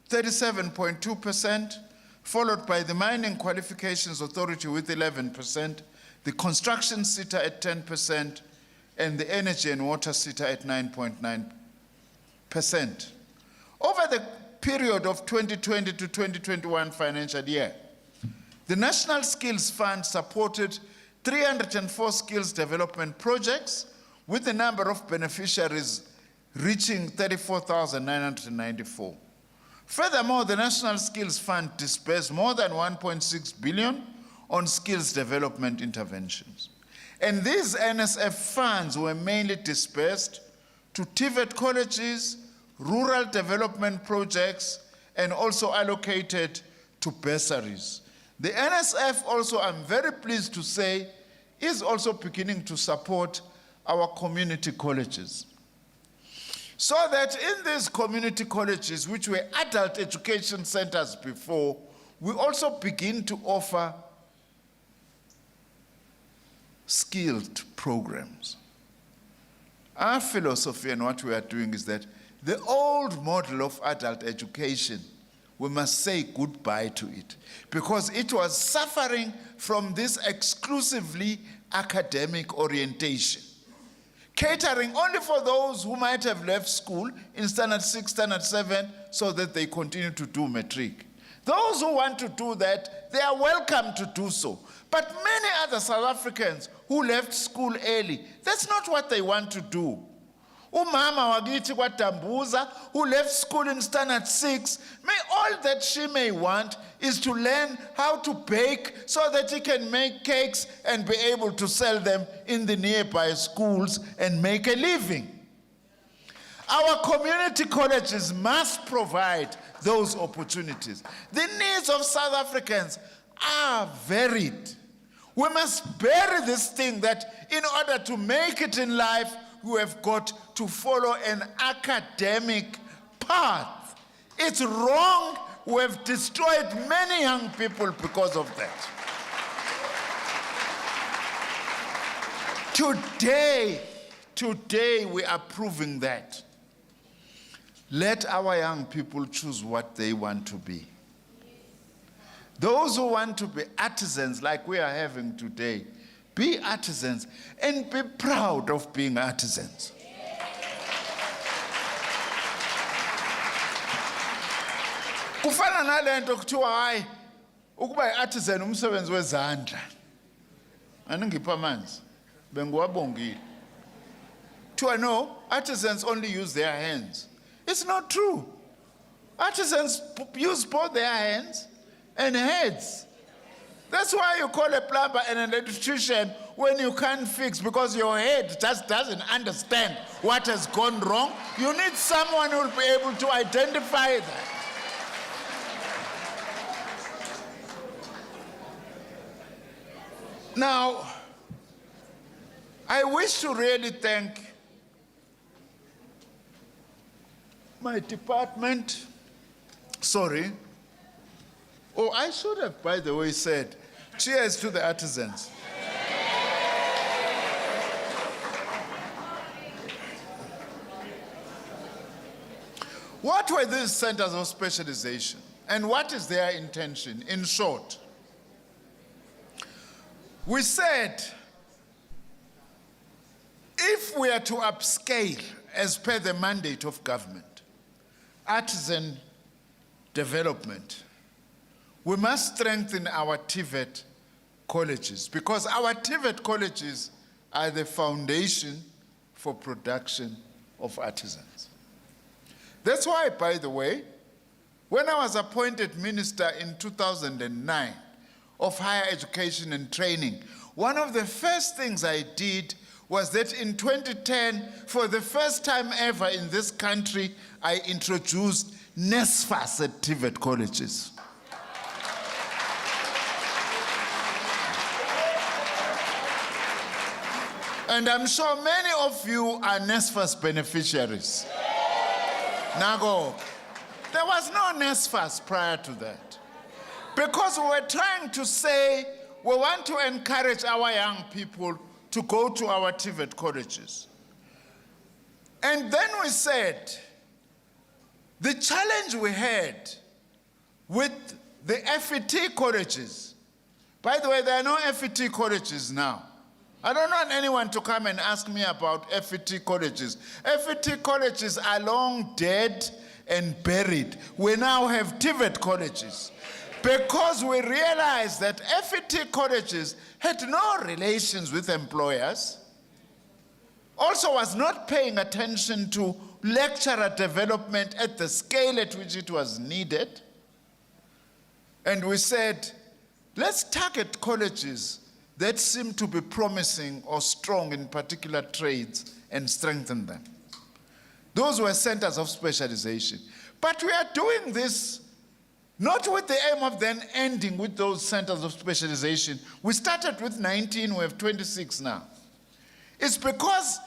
37.2%, followed by the Mining Qualifications Authority with 11%, the Construction SITA at 10%, and the Energy and Water SITA at 9.9%. Over the period of 2020 to 2021 financial year, the National Skills Fund supported 304 skills development projects with the number of beneficiaries reaching 34,994. Furthermore, the National Skills Fund disbursed more than 1.6 billion on skills development interventions. And these NSF funds were mainly dispersed to TVET colleges, rural development projects, and also allocated to bursaries. The NSF also, I'm very pleased to say, is also beginning to support our community colleges. So that in these community colleges, which were adult education centers before, we also begin to offer skilled programs. Our philosophy and what we are doing is that the old model of adult education, we must say goodbye to it, because it was suffering from this exclusively academic orientation, catering only for those who might have left school in standard 6, standard 7, so that they continue to do matric. Those who want to do that, they are welcome to do so. But many other South Africans who left school early, that's not what they want to do. Umama wakithi kwaDambuza, who left school in standard 6, all that she may want is to learn how to bake so that she can make cakes and be able to sell them in the nearby schools and make a living. Our community colleges must provide those opportunities. The needs of South Africans are varied. We must bury this thing that in order to make it in life, we have got to follow an academic path. It's wrong. We have destroyed many young people because of that. Today we are proving that. Let our young people choose what they want to be. Those who want to be artisans like we are having today, be artisans and be proud of being artisans. Kufana nalento kuthiwa hayi ukuba iartisan umsebenzi wezandla. Aningipha amanzi bengiwabongile. Kuthiwa no, artisans only use their hands. It's not true. Artisans use both their hands and heads. That's why you call a plumber and an electrician when you can't fix, because your head just doesn't understand what has gone wrong. You need someone who will be able to identify that. Now, I wish to really thank my department. I should have, by the way, said, cheers to the artisans. What were these centers of specialization, and what is their intention? In short, we said, if we are to upscale as per the mandate of government, artisan development, we must strengthen our TVET colleges, because our TVET colleges are the foundation for production of artisans. That's why, by the way, when I was appointed minister in 2009 of higher education and training, one of the first things I did was that in 2010, for the first time ever in this country, I introduced NSFAS at TVET colleges. And I'm sure many of you are NSFAS beneficiaries. Nago, there was no NSFAS prior to that. Because we were trying to say, we want to encourage our young people to go to our TVET colleges. And then we said, the challenge we had with the FET colleges, by the way, there are no FET colleges now. I don't want anyone to come and ask me about FET colleges. FET colleges are long dead and buried. We now have TVET colleges because we realized that FET colleges had no relations with employers, also was not paying attention to lecturer development at the scale at which it was needed. And we said, let's target colleges that seem to be promising or strong in particular trades and strengthen them. Those were centers of specialization. But we are doing this not with the aim of then ending with those centers of specialization. We started with 19, we have 26 now. It's because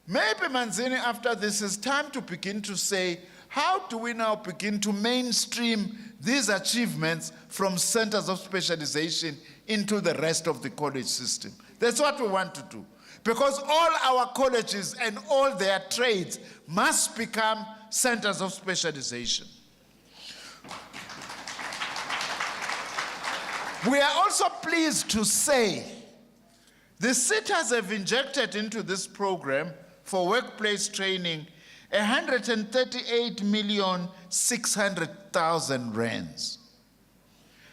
maybe Manzini after this is time to begin to say, how do we now begin to mainstream these achievements from centers of specialization into the rest of the college system? That's what we want to do. Because all our colleges and all their trades must become centers of specialization. We are also pleased to say the cities have injected into this program for workplace training 138,600,000 rands.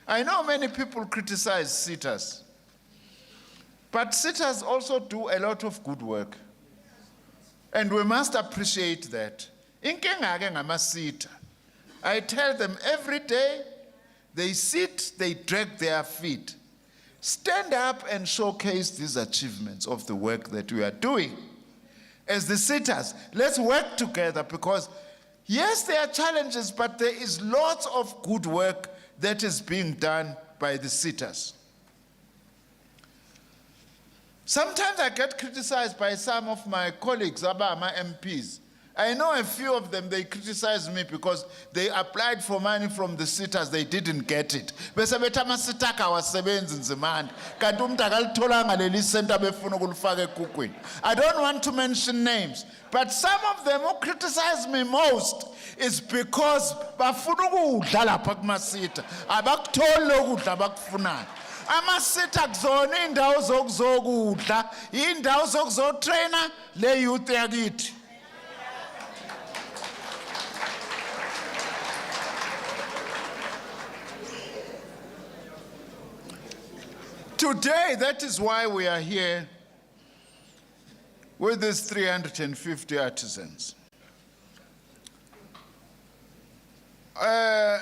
I know many people criticize CITAs, but CITAs also do a lot of good work. And we must appreciate that. Inkinga-ke ngama-CITA. I tell them every day, they sit, they drag their feet. Stand up and showcase these achievements of the work that we are doing. As the CITAs, let's work together because, yes, there are challenges, but there is lots of good work that is being done by the CITAs. Sometimes I get criticized by some of my colleagues, my MPs. I know a few of them, they criticize me because they applied for money from the CITAs, they didn't get it. Bese bethi ama-CITA akawasebenzi nzimande, kanti umuntu akalitholanga leli center befuna ukulifaka ekukhweni. I don't want to mention names, but some of them who criticize me most is because bafuna ukudla lapha kuma-CITA, abakutholi lokudla abakufunayo. Ama-CITA kuzona indawo zokuzokudla, indawo zokuzotraina le youth yakithi. Today, that is why we are here with these 350 artisans. Bob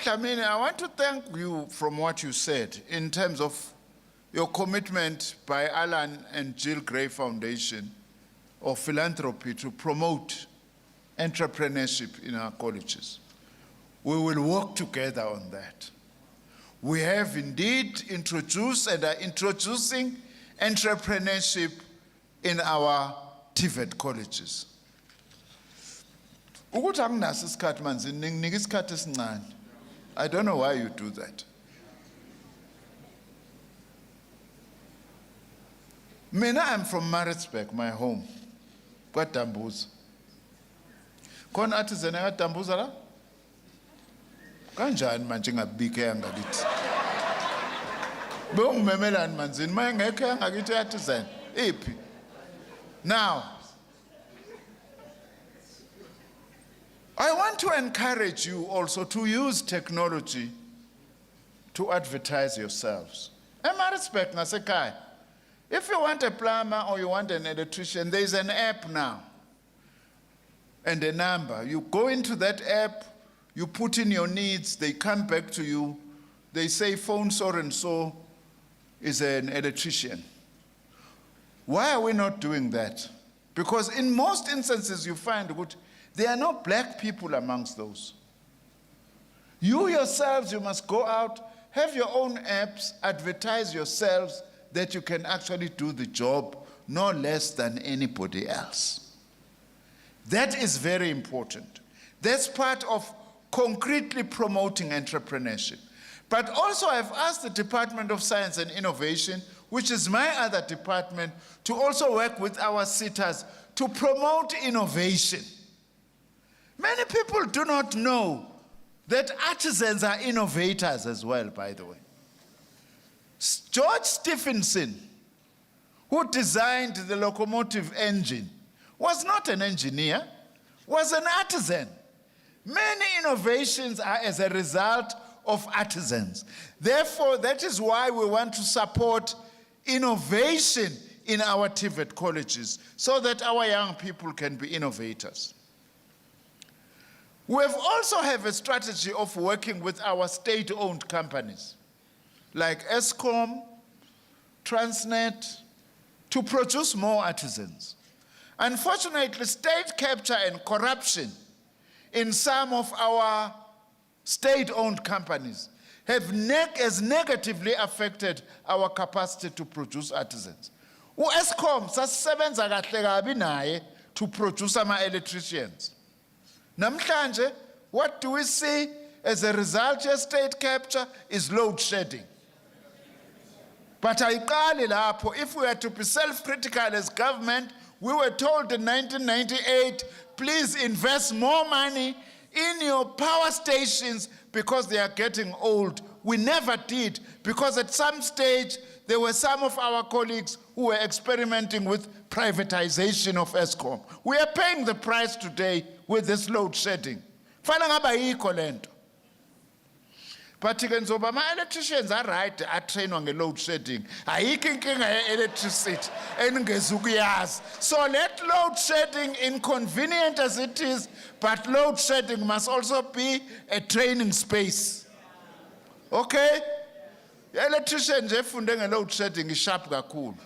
Dlamini, I want to thank you from what you said in terms of your commitment by Alan and Jill Gray Foundation of philanthropy to promote entrepreneurship in our colleges. We will work together on that. We have indeed introduced and are introducing entrepreneurship in our TVET colleges. Ukuthi anginaso isikhathi manje ninginika isikhathi esincane. I don't know why you do that. Mina, I'm from Maritzburg, my home. KwaDambuza. Khona artisan kaDambuza la? Kanjani manje ngabike yangakithi? Bengimemelani manzini mayengekho yangakithi artisan? Iphi? Now, I want to encourage you also to use technology to advertise yourselves. Maritzburg ngasekhaya. If you want a plumber or you want an electrician, there is an app now and a number. You go into that app, you put in your needs, they come back to you, they say phone so and so is an electrician. Why are we not doing that? Because in most instances you find that there are no black people amongst those. You yourselves, you must go out, have your own apps, advertise yourselves that you can actually do the job no less than anybody else. That is very important. That's part of concretely promoting entrepreneurship. But also I've asked the Department of Science and Innovation, which is my other department, to also work with our sitters to promote innovation. Many people do not know that artisans are innovators as well, by the way. George Stephenson, who designed the locomotive engine, was not an engineer, was an artisan. Many innovations are as a result of artisans. Therefore, that is why we want to support innovation in our TVET colleges so that our young people can be innovators. We also have a strategy of working with our state-owned companies like Eskom, Transnet, to produce more artisans. Unfortunately, state capture and corruption in some of our state-owned companies has negatively affected our capacity to produce artisans. U-Eskom sasisebenza kahle kabi naye to produce ama-electricians. Namhlanje, what do we see as a result of state capture is load shedding. But ayiqali lapho, if we are to be self-critical as government, we were told in 1998, please invest more money in your power stations because they are getting old. We never did, because at some stage, there were some of our colleagues who were experimenting with privatization of Eskom. We are paying the price today with this load shedding. Fana ngaba yikho lento. But nzoba ama-electricians are right, are-trainwa nge-load shedding. Ayikho inkinga ye-electricity eningezukuyazi. So let load shedding, inconvenient as it is, but load shedding must also be a training space. Okay? I-electrician nje efunde nge-load shedding is-sharp kakhulu.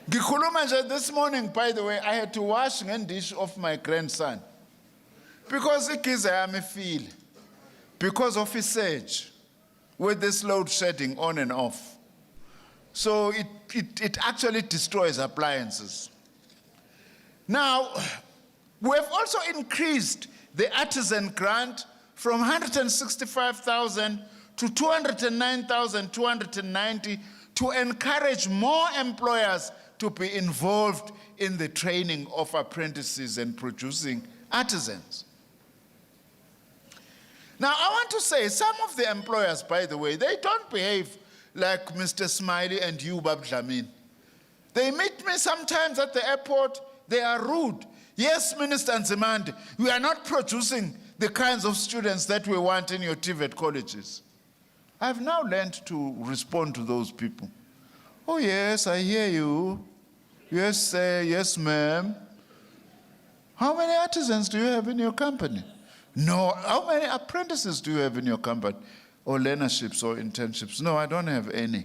Ngikhuluma nje this morning, by the way, I had to wash ngendish of my grandson. Because igiza yami ifile. Because of his surge, with this load shedding on and off. So it actually destroys appliances. Now, we have also increased the artisan grant from 165,000 to 209,290 to encourage more employers to be involved in the training of apprentices and producing artisans. Now, I want to say, some of the employers, by the way, they don't behave like Mr. Smiley and you, Bab Dlamini. They meet me sometimes at the airport, they are rude. Yes, Minister Nzimande, we are not producing the kinds of students that we want in your TVET colleges. I've now learned to respond to those people. Oh yes, I hear you. Yes, sir, yes, ma'am. How many artisans do you have in your company? No, how many apprentices do you have in your company? Or learnerships or internships? No, I don't have any.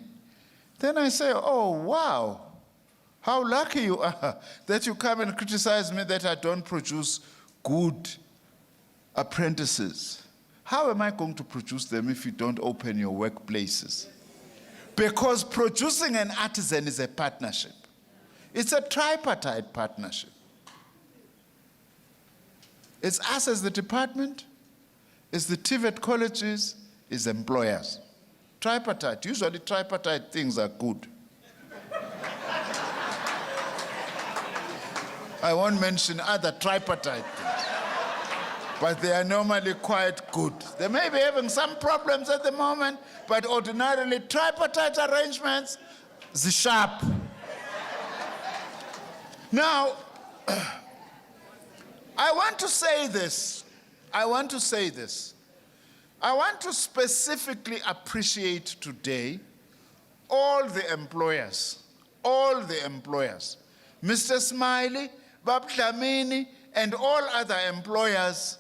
Then I say, oh, wow. How lucky you are that you come and criticize me that I don't produce good apprentices. How am I going to produce them if you don't open your workplaces? Because producing an artisan is a partnership. It's a tripartite partnership. It's us as the department, it's the TVET colleges, it's employers. Tripartite. Usually tripartite things are good. I won't mention other tripartite things, but they are normally quite good. They may be having some problems at the moment, but ordinarily tripartite arrangements, the sharp. Now, I want to say this. I want to specifically appreciate today all the employers, Mr. Smiley, Bab Dlamini, and all other employers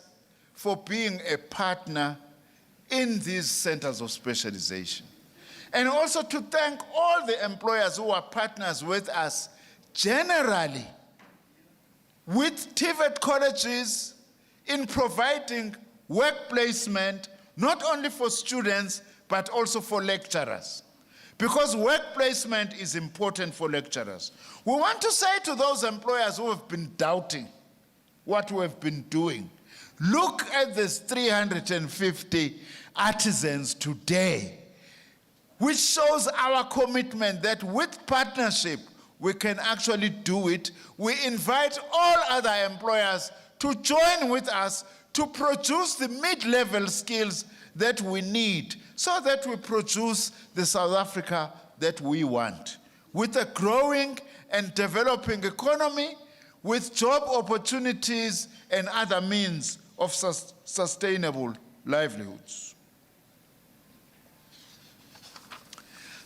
for being a partner in these centers of specialization. And also to thank all the employers who are partners with us generally with TVET colleges in providing work placement, not only for students, but also for lecturers. Because work placement is important for lecturers. We want to say to those employers who have been doubting what we have been doing, look at this 350 artisans today, which shows our commitment that with partnership, we can actually do it. We invite all other employers to join with us to produce the mid-level skills that we need so that we produce the South Africa that we want, with a growing and developing economy, with job opportunities and other means of sustainable livelihoods.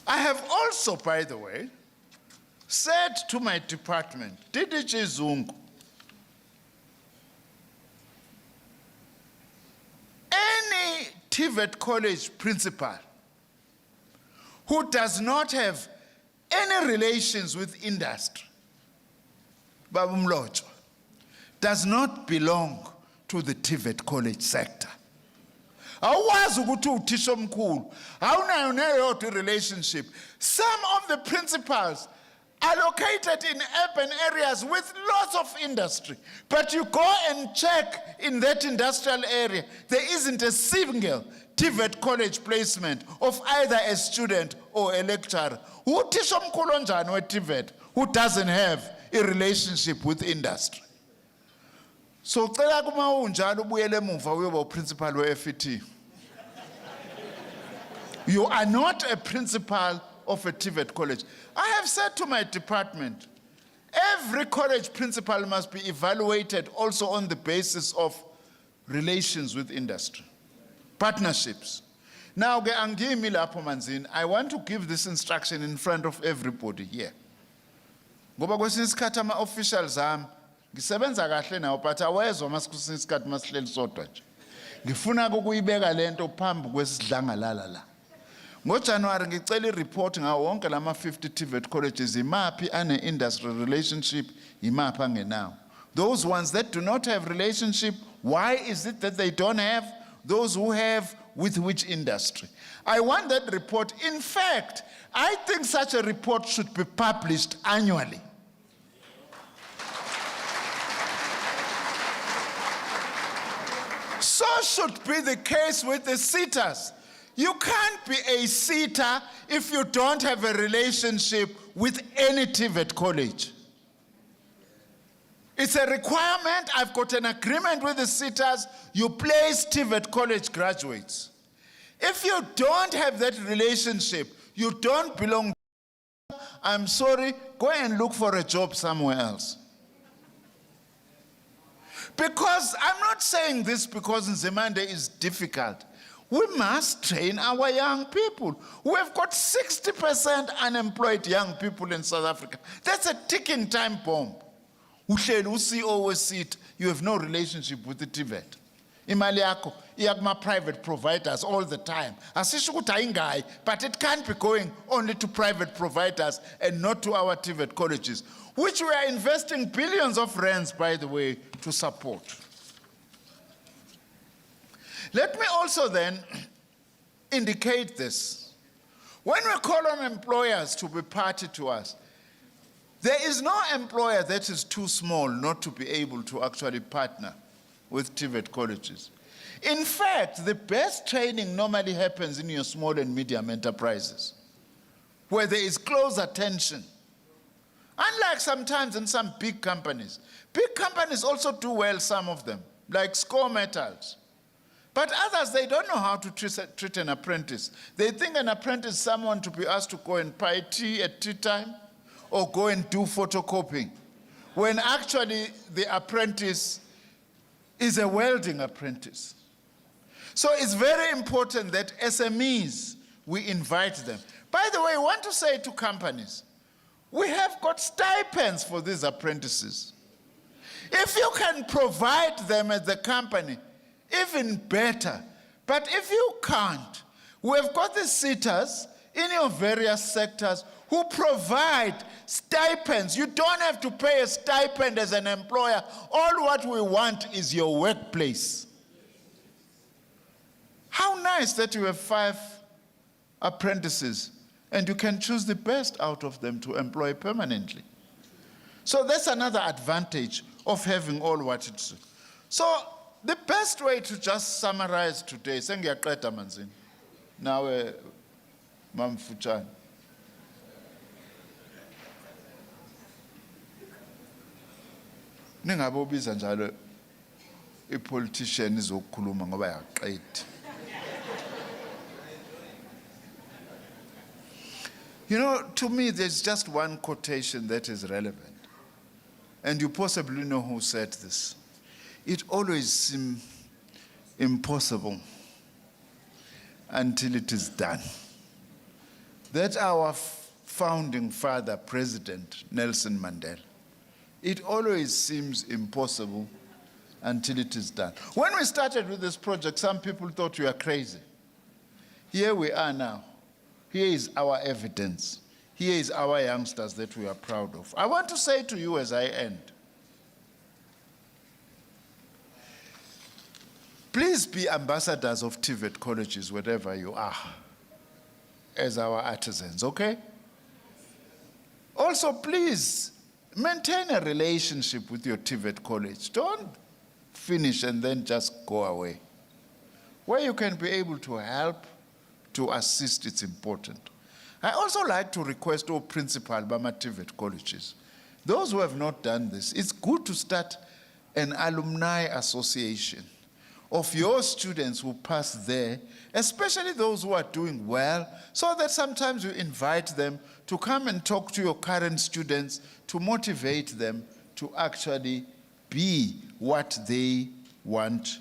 I have also, by the way, said to my department, DDG Zungu, any TVET college principal who does not have any relations with industry, Babumlocho, does not belong to the TVET college sector. Awazi ukuthi uthisha omkhulu awunayo neyodwa relationship. Some of the principals are located in urban areas with lots of industry, but you go and check in that industrial area, there isn't a single TVET college placement of either a student or a lecturer. Uthisha omkhulu onjani we-TVET who doesn't have a relationship with industry? So cela kuma unjalo ubuyele emuva uyoba uprincipal we-FET. You are not a principal of a TVET college. I have said to my department, every college principal must be evaluated also on the basis of relations with industry, partnerships. Now, I want to give this instruction in front of everybody here. Ngoba kwesinye isikhathi ama-officials ami ngisebenza kahle nawo, but awezwa masikwesinye isikhathi masihleli sodwa nje. Ngifuna ukuyibeka lento phambi kwesidlangalala la. NgoJanuary ngicela i-report ngawo wonke lama 50 TVET colleges imaphi ane-industry relationship, imaphi angenawo. Those ones that do not have relationship, why is it that they don't have? Those who have, with which industry? I want that report. In fact, I think such a report should be published annually. So should be the case with the sitters. You can't be a sitter if you don't have a relationship with any TVET college. It's a requirement. I've got an agreement with the sitters. You place TVET college graduates. If you don't have that relationship, you don't belong. I'm sorry, go and look for a job somewhere else. Because I'm not saying this because Nzimande is difficult. We must train our young people. We have got 60% unemployed young people in South Africa. That's a ticking time bomb. You have no relationship with the TVET. Imali yakho iyakuma private providers all the time. Asisho ukuthi ayingayi, but it can't be going only to private providers and not to our TVET colleges, which we are investing billions of rands, by the way, to support. Let me also then indicate this. When we call on employers to be party to us, there is no employer that is too small not to be able to actually partner with TVET colleges. In fact, the best training normally happens in your small and medium enterprises, where there is close attention. Unlike sometimes in some big companies also do well, some of them, like Score Metals. But others, they don't know how to treat an apprentice. They think an apprentice is someone to be asked to go and buy tea at tea time or go and do photocopying, when actually the apprentice is a welding apprentice. So it's very important that SMEs, we invite them. By the way, I want to say to companies, we have got stipends for these apprentices. If you can provide them at the company, even better. But if you can't, we've got the sitters in your various sectors who provide stipends. You don't have to pay a stipend as an employer. All what we want is your workplace. How nice that you have 5 apprentices and you can choose the best out of them to employ permanently. So that's another advantage of having all what it's. So the best way to just summarize today, sengiyaqeda manzini. Nawe Mamfuchani. Ningabe ubiza njalo ipolitician izokukhuluma ngoba yaqedi. You know, to me, there's just one quotation that is relevant. And you possibly know who said this. It always seems impossible until it is done. That our founding father, President Nelson Mandela, it always seems impossible until it is done. When we started with this project, some people thought we were crazy. Here we are now. Here is our evidence. Here is our youngsters that we are proud of. I want to say to you as I end, please be ambassadors of TVET colleges, wherever you are, as our artisans, okay? Also, please maintain a relationship with your TVET college. Don't finish and then just go away. Where you can be able to help, to assist, it's important. I also like to request all principal Bama TVET colleges, those who have not done this, it's good to start an alumni association of your students who pass there, especially those who are doing well, so that sometimes you invite them to come and talk to your current students to motivate them to actually be what they want